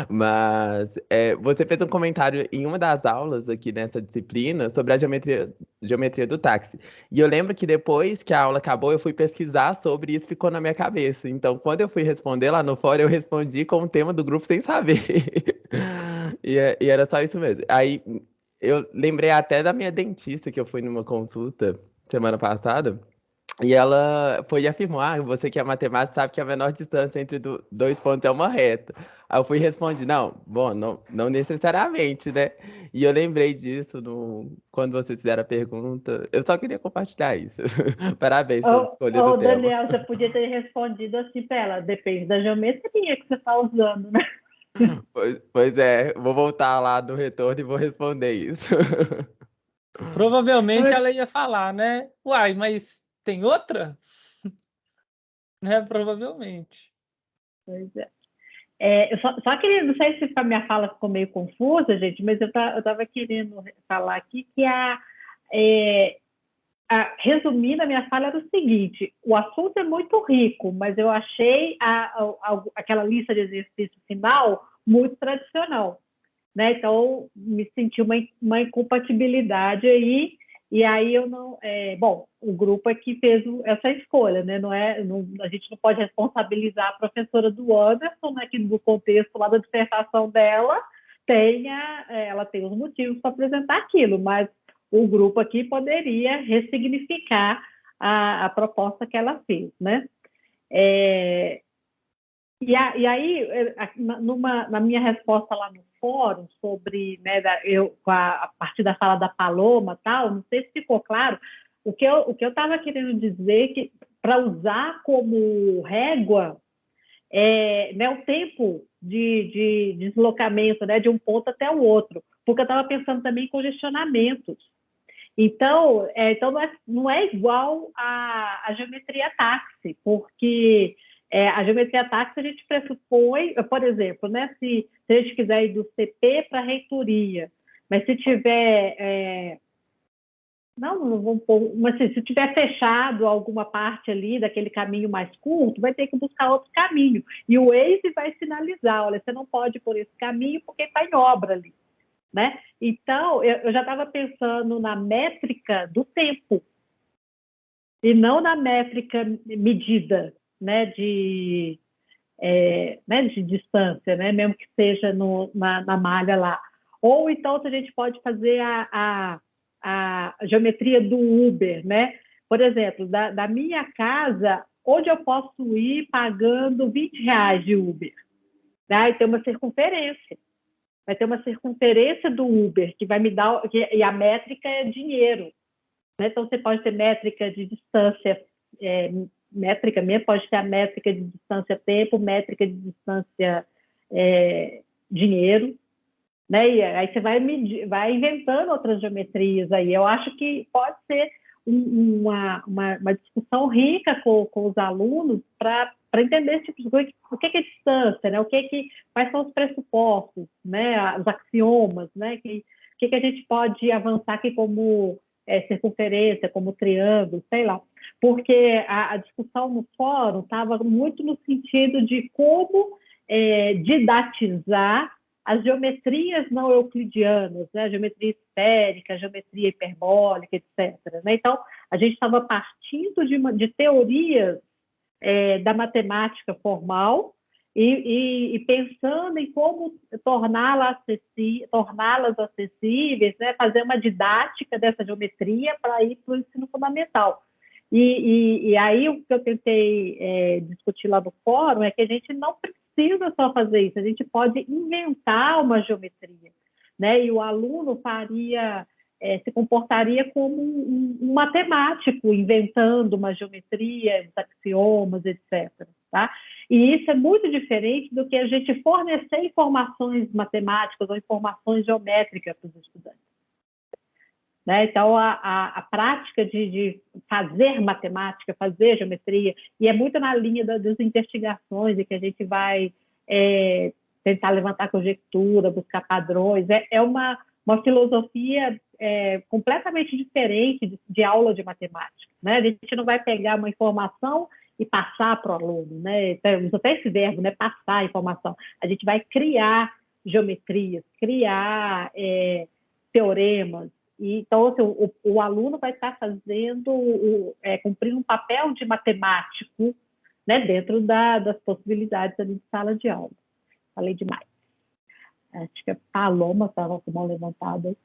Mas você fez um comentário em uma das aulas aqui nessa disciplina sobre a geometria do táxi. E eu lembro que depois que a aula acabou, eu fui pesquisar sobre isso e ficou na minha cabeça. Então, quando eu fui responder lá no fórum, eu respondi com o tema do grupo sem saber. E era só isso mesmo. Aí eu lembrei até da minha dentista, que eu fui numa consulta semana passada, E ela foi e afirmou: você que é matemática sabe que a menor distância entre dois pontos é uma reta. Aí eu fui e respondi: não necessariamente, né? E eu lembrei disso quando vocês fizeram a pergunta. Eu só queria compartilhar isso. Parabéns pela escolha do tema. Daniel, você podia ter respondido assim para ela, depende da geometria que você está usando, né? Pois é, vou voltar lá no retorno e vou responder isso. Provavelmente ela ia falar, né? Uai, mas tem outra? Né? Provavelmente. Pois é. Eu só queria, não sei se a minha fala ficou meio confusa, gente, mas eu estava querendo falar aqui que resumindo, a minha fala era o seguinte: o assunto é muito rico, mas eu achei aquela lista de exercício final muito tradicional, né? Então, me senti uma incompatibilidade aí, e aí eu não... bom, o grupo é que fez essa escolha, né? A gente não pode responsabilizar a professora do Anderson, né? Que no contexto lá da dissertação dela, ela tem os motivos para apresentar aquilo, mas o grupo aqui poderia ressignificar a proposta que ela fez, né? E aí, na minha resposta lá no fórum sobre, né, a partir da fala da Paloma, tal, não sei se ficou claro, o que eu estava querendo dizer que para usar como régua né, o tempo de deslocamento, né, de um ponto até o outro, porque eu estava pensando também em congestionamentos. Então não é igual a geometria táxi, porque a geometria táxi a gente pressupõe, por exemplo, né, se a gente quiser ir do CP para a reitoria, mas se tiver... não vamos pôr, mas assim, se tiver fechado alguma parte ali daquele caminho mais curto, vai ter que buscar outro caminho. E o Waze vai sinalizar: olha, você não pode ir por esse caminho porque está em obra ali. Né? Então, eu já estava pensando na métrica do tempo e não na métrica medida, né, de distância, né, mesmo que seja na malha lá. Ou então, se a gente pode fazer a geometria do Uber, né? Por exemplo, da minha casa, onde eu posso ir pagando R$20 de Uber? Né? E tem uma circunferência. Vai ter uma circunferência do Uber, que vai me dar... E a métrica é dinheiro. Né? Então, você pode ter métrica de distância... métrica mesmo, pode ter a métrica de distância tempo, métrica de distância dinheiro. Né? E aí você vai inventando outras geometrias aí. Eu acho que pode ser uma discussão rica com os alunos para entender esse tipo de coisa. O que é distância, né? Quais são os pressupostos, né? Os axiomas, né? O que a gente pode avançar aqui como circunferência, como triângulo, sei lá. Porque a discussão no fórum estava muito no sentido de como didatizar as geometrias não euclidianas, né? A geometria esférica, a geometria hiperbólica, etc. Né? Então, a gente estava partindo de teorias da matemática formal e pensando em como torná-las acessíveis, né? Fazer uma didática dessa geometria para ir para o ensino fundamental. E aí o que eu tentei discutir lá no fórum é que a gente não precisa só fazer isso, a gente pode inventar uma geometria, né? E o aluno se comportaria como um matemático, inventando uma geometria, os axiomas, etc. Tá? E isso é muito diferente do que a gente fornecer informações matemáticas ou informações geométricas para os estudantes. Né? Então, a prática de fazer matemática, fazer geometria, e é muito na linha das investigações, em que a gente vai tentar levantar conjectura, buscar padrões, é uma filosofia completamente diferente de aula de matemática. Né? A gente não vai pegar uma informação e passar para o aluno, né? Usa até esse verbo, né? Passar a informação. A gente vai criar geometrias, criar teoremas. Então, assim, o aluno vai estar cumprindo um papel de matemático, né, dentro das possibilidades ali de sala de aula. Falei demais. Acho que a Paloma estava com a mão levantada.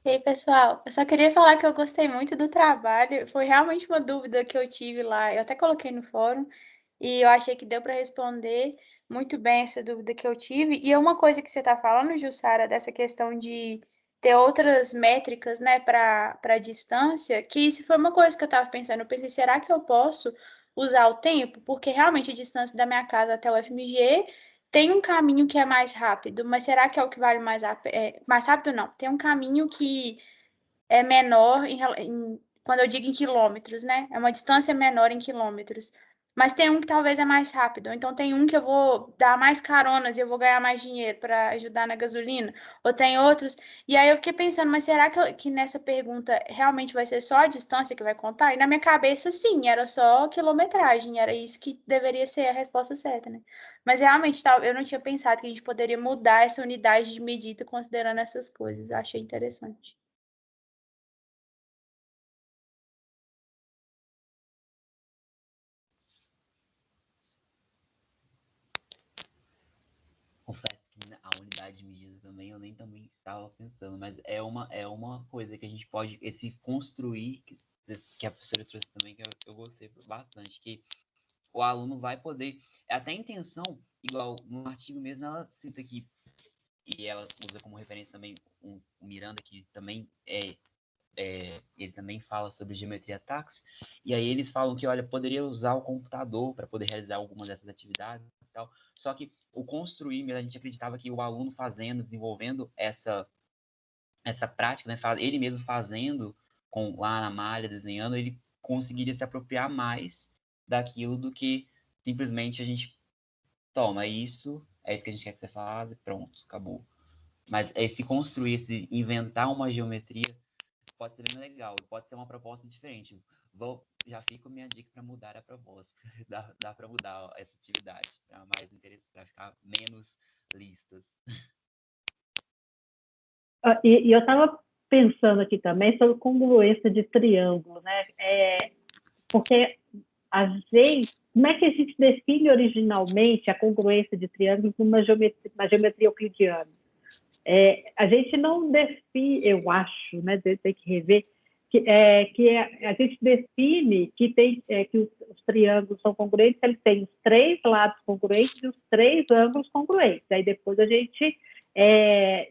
E aí, pessoal, eu só queria falar que eu gostei muito do trabalho. Foi realmente uma dúvida que eu tive lá. Eu até coloquei no fórum e eu achei que deu para responder muito bem essa dúvida que eu tive. E é uma coisa que você está falando, Jussara, dessa questão de ter outras métricas, né, para distância, que isso foi uma coisa que eu estava pensando. Eu pensei, será que eu posso usar o tempo? Porque realmente a distância da minha casa até o FMG tem um caminho que é mais rápido, mas será que é o que vale mais a pena? Mais rápido não. Tem um caminho que é menor quando eu digo em quilômetros, né? É uma distância menor em quilômetros. Mas tem um que talvez é mais rápido. Ou então tem um que eu vou dar mais caronas e eu vou ganhar mais dinheiro para ajudar na gasolina. Ou tem outros. E aí eu fiquei pensando, mas será que nessa pergunta realmente vai ser só a distância que vai contar? E na minha cabeça, sim, era só quilometragem. Era isso que deveria ser a resposta certa, né? Mas realmente eu não tinha pensado que a gente poderia mudar essa unidade de medida considerando essas coisas. Eu achei interessante. Confesso que a unidade de medida também eu nem também estava pensando, mas é uma coisa que a gente pode esse construir que a professora trouxe também que eu gostei bastante, que o aluno vai poder até a intenção, igual no artigo mesmo ela cita que e ela usa como referência também o Miranda que também ele também fala sobre geometria táxi, e aí eles falam que, olha, poderia usar o computador para poder realizar algumas dessas atividades e tal, só que o construir, a gente acreditava que o aluno fazendo, desenvolvendo essa prática, né, ele mesmo fazendo lá na malha, desenhando, ele conseguiria se apropriar mais daquilo do que simplesmente a gente toma isso, é isso que a gente quer que você faça, pronto, acabou. Mas esse construir, esse inventar uma geometria pode ser bem legal, pode ser uma proposta diferente. Já fico minha dica para mudar a proposta. Dá para mudar essa atividade para mais interessante, para ficar menos listas. E eu estava pensando aqui também sobre congruência de triângulo, né? Porque, às vezes, como é que a gente define originalmente a congruência de triângulos na geometria euclidiana? A gente não define, eu acho, né, tem que rever, a gente define que os triângulos são congruentes, eles têm os 3 lados congruentes e os 3 ângulos congruentes. Aí depois a gente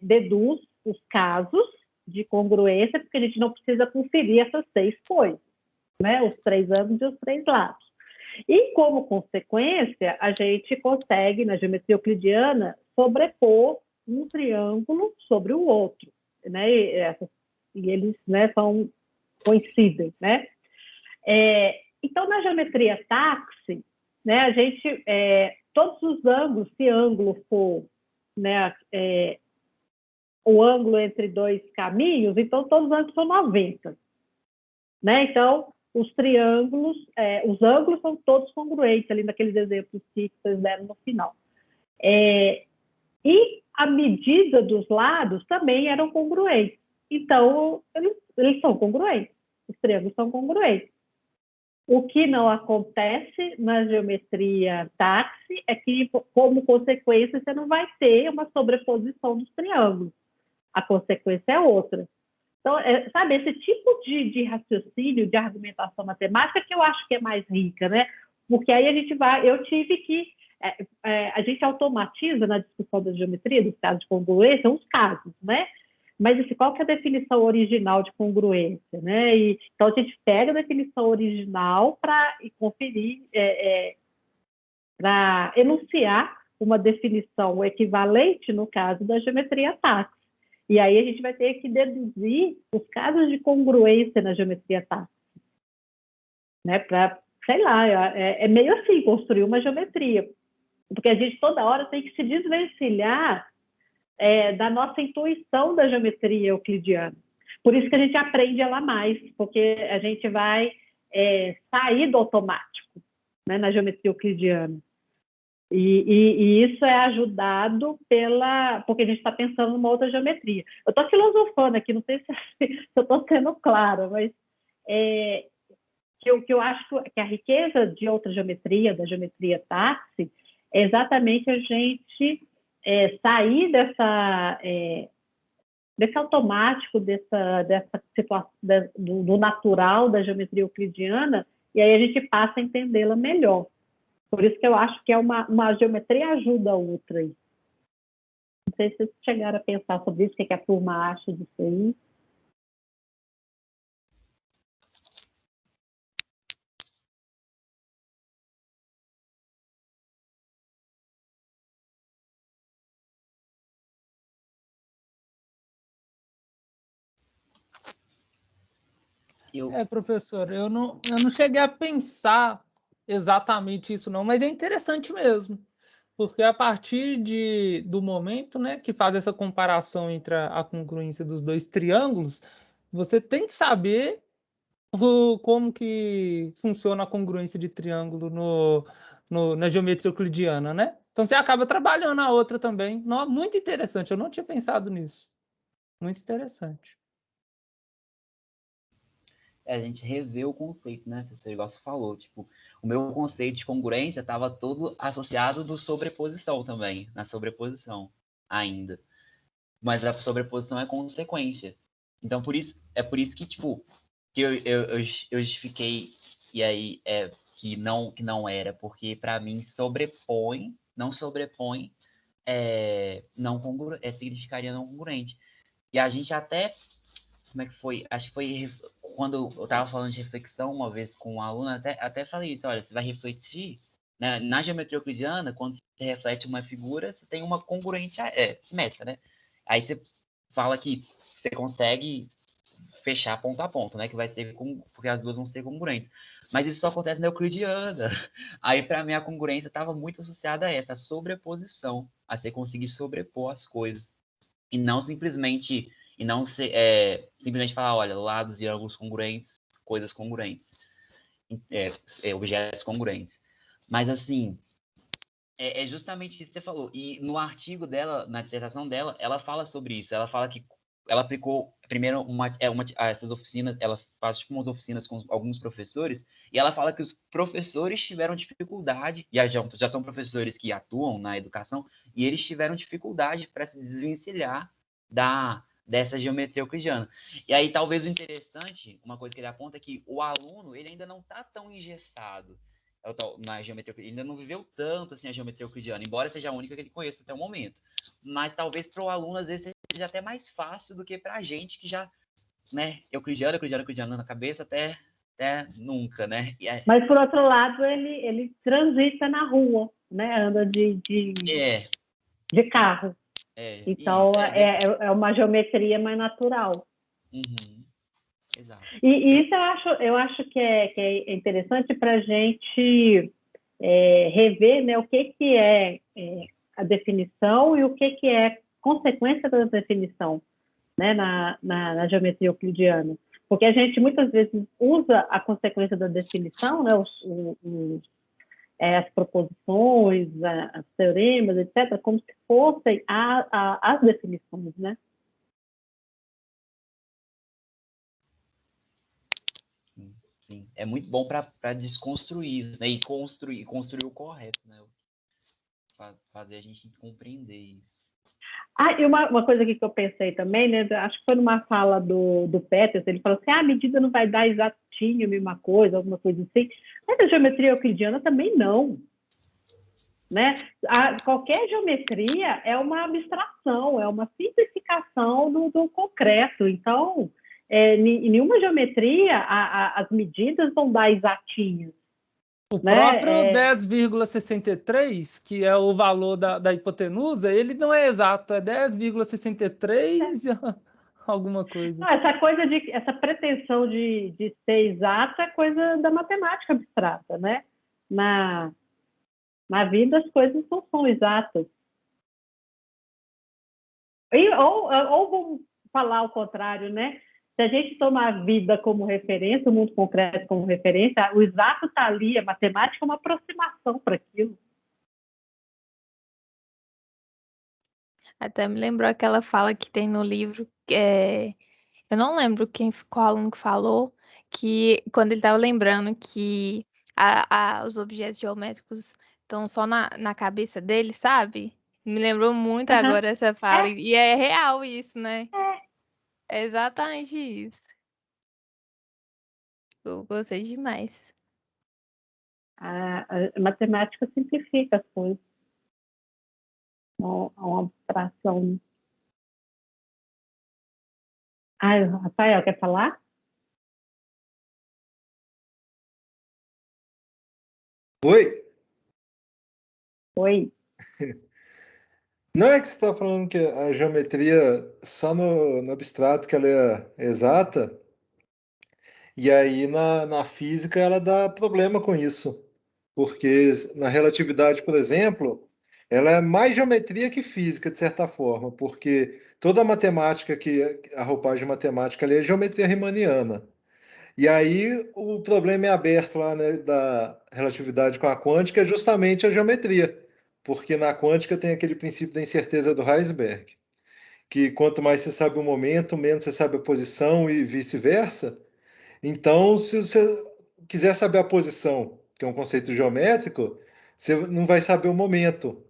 deduz os casos de congruência, porque a gente não precisa conferir essas 6 coisas, né, os 3 ângulos e os 3 lados. E, como consequência, a gente consegue, na geometria euclidiana, sobrepor um triângulo sobre o outro, né? E eles, né, coincidem, né? Então, na geometria táxi, né, a gente, todos os ângulos, se ângulo for, né, o ângulo entre 2 caminhos, então todos os ângulos são 90, né? Então, os triângulos, os ângulos são todos congruentes, ali naqueles exemplos que vocês deram no final. E a medida dos lados também eram congruentes. Então, eles são congruentes. Os triângulos são congruentes. O que não acontece na geometria táxi é que, como consequência, você não vai ter uma sobreposição dos triângulos. A consequência é outra. Então, sabe, esse tipo de raciocínio, de argumentação matemática que eu acho que é mais rica, né? Porque aí eu tive que, a gente automatiza na discussão da geometria, dos casos de congruência, os casos, né? Mas assim, qual que é a definição original de congruência, né? Então, a gente pega a definição original para conferir, para enunciar uma definição equivalente no caso da geometria táxi. E aí a gente vai ter que deduzir os casos de congruência na geometria táxi, né? Para, sei lá, é meio assim, construir uma geometria. Porque a gente toda hora tem que se desvencilhar da nossa intuição da geometria euclidiana. Por isso que a gente aprende ela mais, porque a gente vai sair do automático, né, na geometria euclidiana. E isso é ajudado porque a gente está pensando numa outra geometria. Eu estou filosofando aqui, não sei se eu estou sendo clara, mas que eu acho que a riqueza de outra geometria, da geometria táxi, é exatamente a gente sair desse automático, dessa situação, do natural da geometria euclidiana, e aí a gente passa a entendê-la melhor. Por isso que eu acho que é uma geometria ajuda a outra. Não sei se vocês chegaram a pensar sobre isso, o que a turma acha disso aí. Professor, eu não cheguei a pensar exatamente isso não, mas é interessante mesmo, porque a partir do momento, né, que faz essa comparação entre a congruência dos dois triângulos, você tem que saber como que funciona a congruência de triângulo na geometria euclidiana, né? Então você acaba trabalhando a outra também. Não, muito interessante, eu não tinha pensado nisso. Muito interessante. A gente revê o conceito, né? Você igual você falou, tipo, o meu conceito de congruência estava todo associado do sobreposição também, na sobreposição ainda. Mas a sobreposição é consequência. Então, por isso que, tipo, que eu justifiquei, e aí que não era, porque para mim não sobrepõe, significaria não congruente. E a gente até, como é que foi? Acho que foi quando eu estava falando de reflexão uma vez com um aluno, até falei isso, olha, você vai refletir, né? Na geometria euclidiana, quando você reflete uma figura, você tem uma congruente simétrica, né? Aí você fala que você consegue fechar ponto a ponto, né? Que vai ser porque as duas vão ser congruentes. Mas isso só acontece na euclidiana. Aí, para mim, a congruência estava muito associada a essa sobreposição, a você conseguir sobrepor as coisas. E não simplesmente falar, olha, lados e ângulos congruentes, coisas congruentes, objetos congruentes. Mas, assim, é justamente isso que você falou. E no artigo dela, na dissertação dela, ela fala sobre isso. Ela fala que ela aplicou primeiro essas oficinas, ela faz tipo umas oficinas com alguns professores, e ela fala que os professores tiveram dificuldade, já são professores que atuam na educação, e eles tiveram dificuldade para se desvencilhar dessa geometria euclidiana. E aí, talvez o interessante, uma coisa que ele aponta é que o aluno, ele ainda não está tão engessado na geometria euclidiana, ele ainda não viveu tanto assim a geometria euclidiana, embora seja a única que ele conheça até o momento. Mas talvez para o aluno, às vezes, seja até mais fácil do que para a gente que já, né, euclidiano na cabeça até nunca, né? Mas, por outro lado, ele transita na rua, né? Anda de carro. Então, é uma geometria mais natural. Uhum. Exato. E isso eu acho que é interessante para a gente rever, né, o que é a definição e o que é consequência da definição, né, na geometria euclidiana. Porque a gente muitas vezes usa a consequência da definição, né, as proposições, os teoremas, etc., como se fossem as definições, né? Sim. É muito bom para desconstruir isso, né? E construir o correto, né? Fazer a gente compreender isso. E uma coisa aqui que eu pensei também, né? Acho que foi numa fala do Peters, ele falou assim, a medida não vai dar exatinho a mesma coisa, alguma coisa assim. Mas a geometria euclidiana também não. Né? Qualquer geometria é uma abstração, é uma simplificação do concreto. Então, em nenhuma geometria as medidas vão dar exatinhas. O próprio 10,63, que é o valor da hipotenusa, ele não é exato, é 10,63 alguma coisa. Essa pretensão de ser exato é coisa da matemática abstrata, né? Na vida as coisas não são exatas. Ou vamos falar o contrário, né? Se a gente tomar a vida como referência, o mundo concreto como referência, o exato está ali, a matemática é uma aproximação para aquilo. Até me lembrou aquela fala que tem no livro, eu não lembro qual aluno que falou, que quando ele estava lembrando que os objetos geométricos estão só na cabeça dele, sabe? Me lembrou muito agora essa fala, e é real isso, né? É exatamente isso. Eu gostei demais. A matemática simplifica as coisas. Uma abstração. Rafael, quer falar? Oi? Oi. Não é que você está falando que a geometria só no abstrato que ela é exata, e aí na física ela dá problema com isso. Porque na relatividade, por exemplo, ela é mais geometria que física, de certa forma, porque toda a matemática a roupagem matemática ali é geometria riemanniana. E aí o problema é aberto lá, né, da relatividade com a quântica é justamente a geometria, porque na quântica tem aquele princípio da incerteza do Heisenberg, que quanto mais você sabe o momento, menos você sabe a posição e vice-versa. Então, se você quiser saber a posição, que é um conceito geométrico, você não vai saber o momento,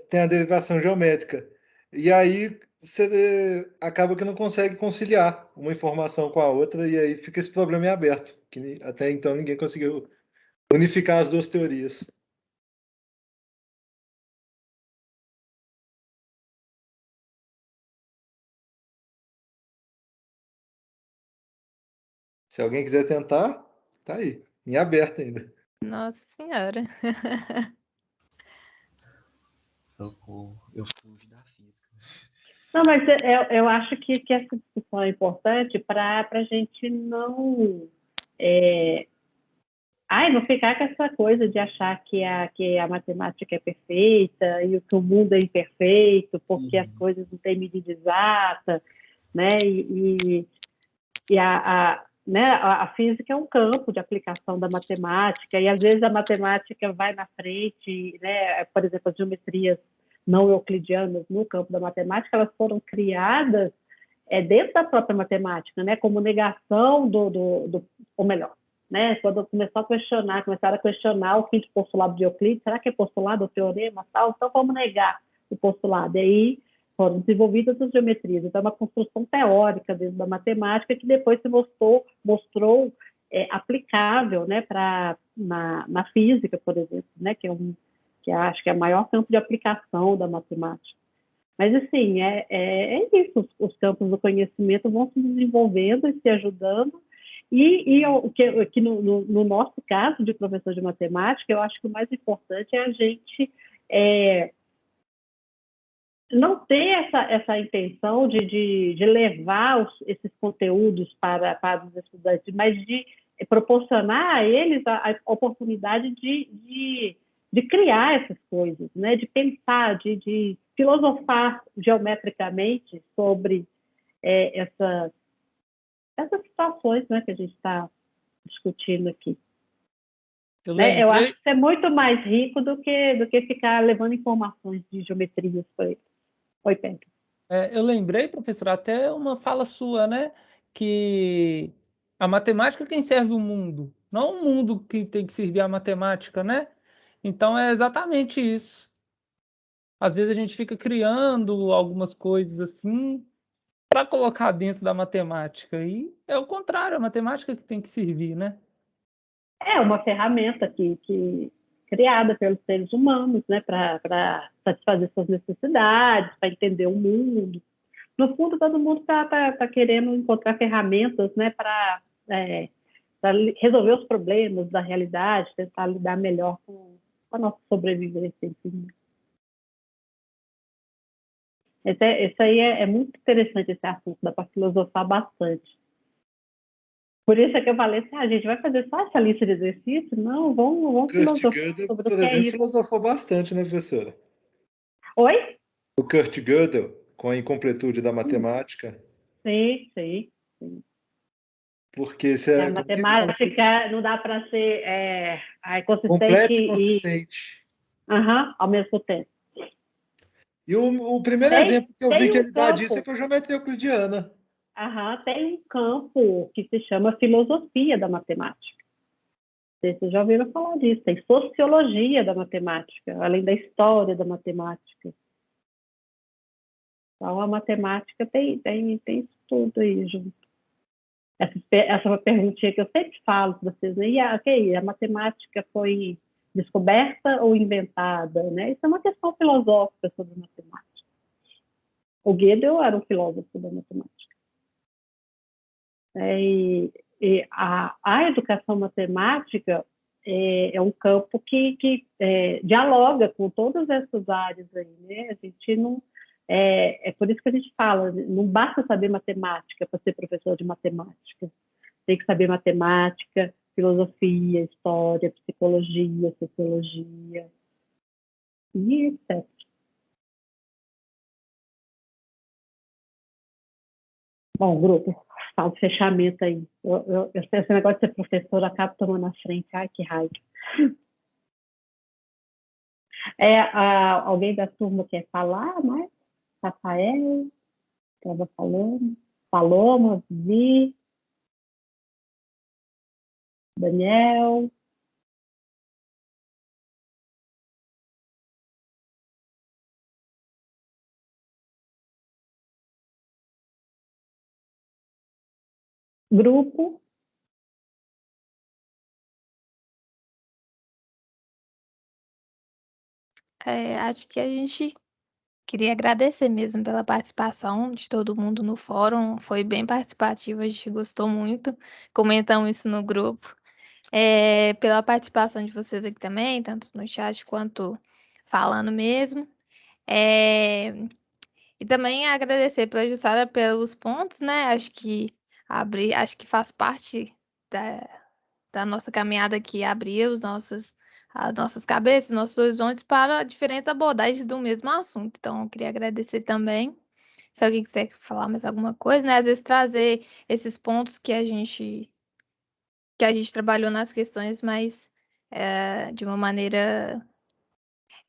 tem a derivação geométrica. E aí você acaba que não consegue conciliar uma informação com a outra, e aí fica esse problema em aberto, que até então ninguém conseguiu unificar as duas teorias. Se alguém quiser tentar, tá aí, em aberto ainda. Nossa Senhora. Socorro, eu fujo da física. Não, mas eu acho que essa discussão é importante para a gente não não ficar com essa coisa de achar que a matemática é perfeita e que o mundo é imperfeito, porque as coisas não têm medida exata, né? A física é um campo de aplicação da matemática, e às vezes a matemática vai na frente, né? Por exemplo, as geometrias não euclidianas no campo da matemática, elas foram criadas dentro da própria matemática, né? Como negação ou melhor, né? Quando começaram a questionar o quinto postulado de Euclides, será que é postulado o teorema tal? Então vamos negar o postulado. E aí foram desenvolvidas as geometrias. Então, é uma construção teórica dentro da matemática que depois se mostrou aplicável, né, na física, por exemplo, né, que acho que é o maior campo de aplicação da matemática. Mas, assim, é isso. Os campos do conhecimento vão se desenvolvendo e se ajudando. Que no nosso caso de professor de matemática, eu acho que o mais importante é a gente não ter essa intenção de levar esses conteúdos para os estudantes, mas de proporcionar a eles a oportunidade de criar essas coisas, né? De pensar, de filosofar geometricamente sobre essas situações, né, que a gente está discutindo aqui. Eu acho que isso é muito mais rico do que ficar levando informações de geometrias para eles. Oi, Pedro. Eu lembrei, professor, até uma fala sua, né? Que a matemática é quem serve o mundo, não o mundo que tem que servir a matemática, né? Então é exatamente isso. Às vezes a gente fica criando algumas coisas assim para colocar dentro da matemática, e é o contrário, a matemática que tem que servir, né? É uma ferramenta criada pelos seres humanos, né, para satisfazer suas necessidades, para entender o mundo. No fundo, todo mundo tá querendo encontrar ferramentas, né, para resolver os problemas da realidade, tentar lidar melhor com a nossa sobrevivência, enfim. Esse aí é muito interessante, esse assunto, dá para filosofar bastante. Por isso é que eu falei assim, a gente vai fazer só essa lista de exercícios? Não, vamos filosofar sobre o que é isso. Filosofou bastante, né, professora? Oi? O Kurt Gödel, com a incompletude da matemática. Sim. Porque a matemática não dá para ser consistente completo e consistente. Ao mesmo tempo. E o primeiro exemplo que eu vi que ele dá disso é com a geometria euclidiana. Tem um campo que se chama filosofia da matemática. Vocês já ouviram falar disso. Tem sociologia da matemática, além da história da matemática. Então, a matemática tem isso tudo aí junto. Essa é uma perguntinha que eu sempre falo para vocês, né? A matemática foi descoberta ou inventada, né? Isso é uma questão filosófica sobre matemática. O Gödel era um filósofo da matemática. A educação matemática é um campo que dialoga com todas essas áreas aí, né? A gente não... É por isso que a gente fala, não basta saber matemática para ser professor de matemática. Tem que saber matemática, filosofia, história, psicologia, sociologia, e etc. Bom, grupo, fala de fechamento aí. Esse negócio de ser professor acaba tomando na frente. Ai, que raiva. Alguém da turma quer falar, mais? Rafael, estava falando. Paloma, Vi, Daniel. Grupo. Acho que a gente queria agradecer mesmo pela participação de todo mundo no fórum. Foi bem participativo, a gente gostou muito. Comentamos isso no grupo. Pela participação de vocês aqui também, tanto no chat quanto falando mesmo. E também agradecer pela Jussara pelos pontos, né? Acho que faz parte da nossa caminhada aqui abrir as nossas cabeças, nossos horizontes para diferentes abordagens do mesmo assunto. Então, eu queria agradecer também. Se alguém quiser falar mais alguma coisa, né? Às vezes trazer esses pontos que a gente trabalhou nas questões, mas de uma maneira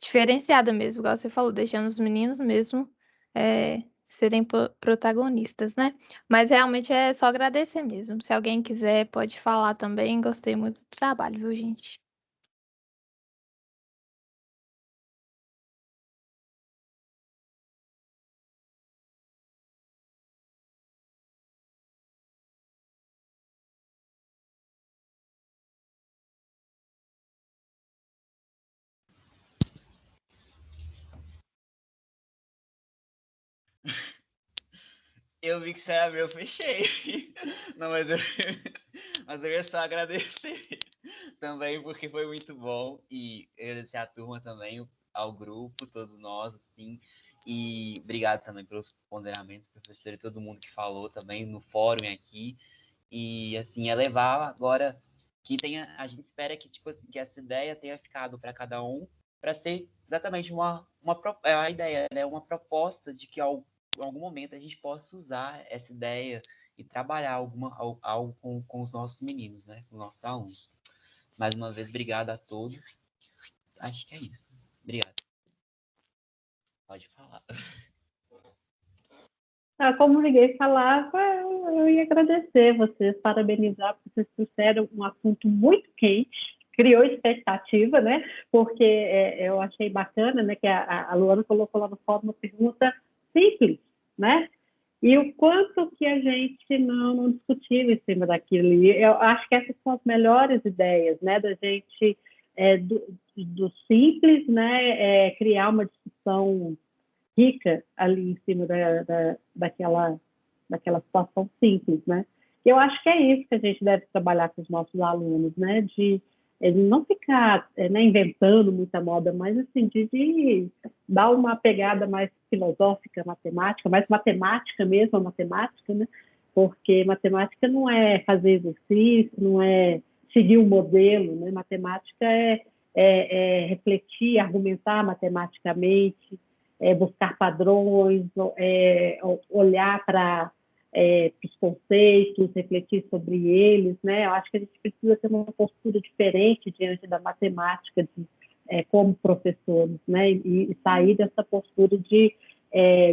diferenciada mesmo, igual você falou, deixando os meninos mesmo serem protagonistas, né? Mas realmente é só agradecer mesmo. Se alguém quiser, pode falar também. Gostei muito do trabalho, viu, gente? Eu vi que você abriu, eu fechei. Não, mas eu ia só agradecer também, porque foi muito bom. E agradecer à turma também, ao grupo, todos nós, assim. E obrigado também pelos ponderamentos, professor, e todo mundo que falou também no fórum aqui. E, assim, é levar agora que tenha... A gente espera que, tipo assim, que essa ideia tenha ficado para cada um, para ser exatamente a ideia, né? Uma proposta de que em algum momento a gente possa usar essa ideia e trabalhar algo com os nossos meninos, né? Com os nossos alunos. Mais uma vez, obrigado a todos. Acho que é isso. Obrigado. Pode falar. Como ninguém falava, eu ia agradecer vocês, parabenizar, porque vocês trouxeram um assunto muito quente, criou expectativa, né? Porque eu achei bacana, né, que a Luana colocou lá no fórum uma pergunta simples, né? E o quanto que a gente não discutiu em cima daquilo. E eu acho que essas são as melhores ideias, né? Da gente, do simples, né? Criar uma discussão rica ali em cima daquela situação simples, né? Eu acho que é isso que a gente deve trabalhar com os nossos alunos, né? De não ficar inventando muita moda, mas assim, de dar uma pegada mais filosófica, matemática, mais matemática mesmo, a matemática, né? Porque matemática não é fazer exercício, não é seguir um modelo, né? Matemática é refletir, argumentar matematicamente, buscar padrões, olhar para os conceitos, refletir sobre eles, né? Eu acho que a gente precisa ter uma postura diferente diante da matemática como professores, né? E sair dessa postura de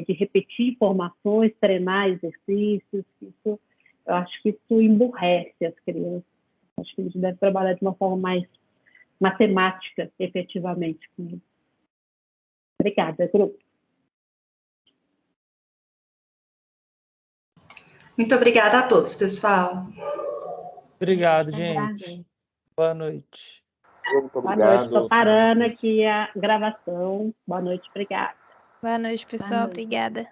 repetir informações, treinar exercícios. Eu acho que isso emburrece as crianças. Acho que a gente deve trabalhar de uma forma mais matemática, efetivamente. Obrigada, grupo. Muito obrigada a todos, pessoal. Obrigado, Eu gente. agradeço. Boa noite. Muito Boa noite, obrigado. estou parando aqui a gravação. Boa noite, obrigada. Boa noite, Boa pessoal. noite. Obrigada.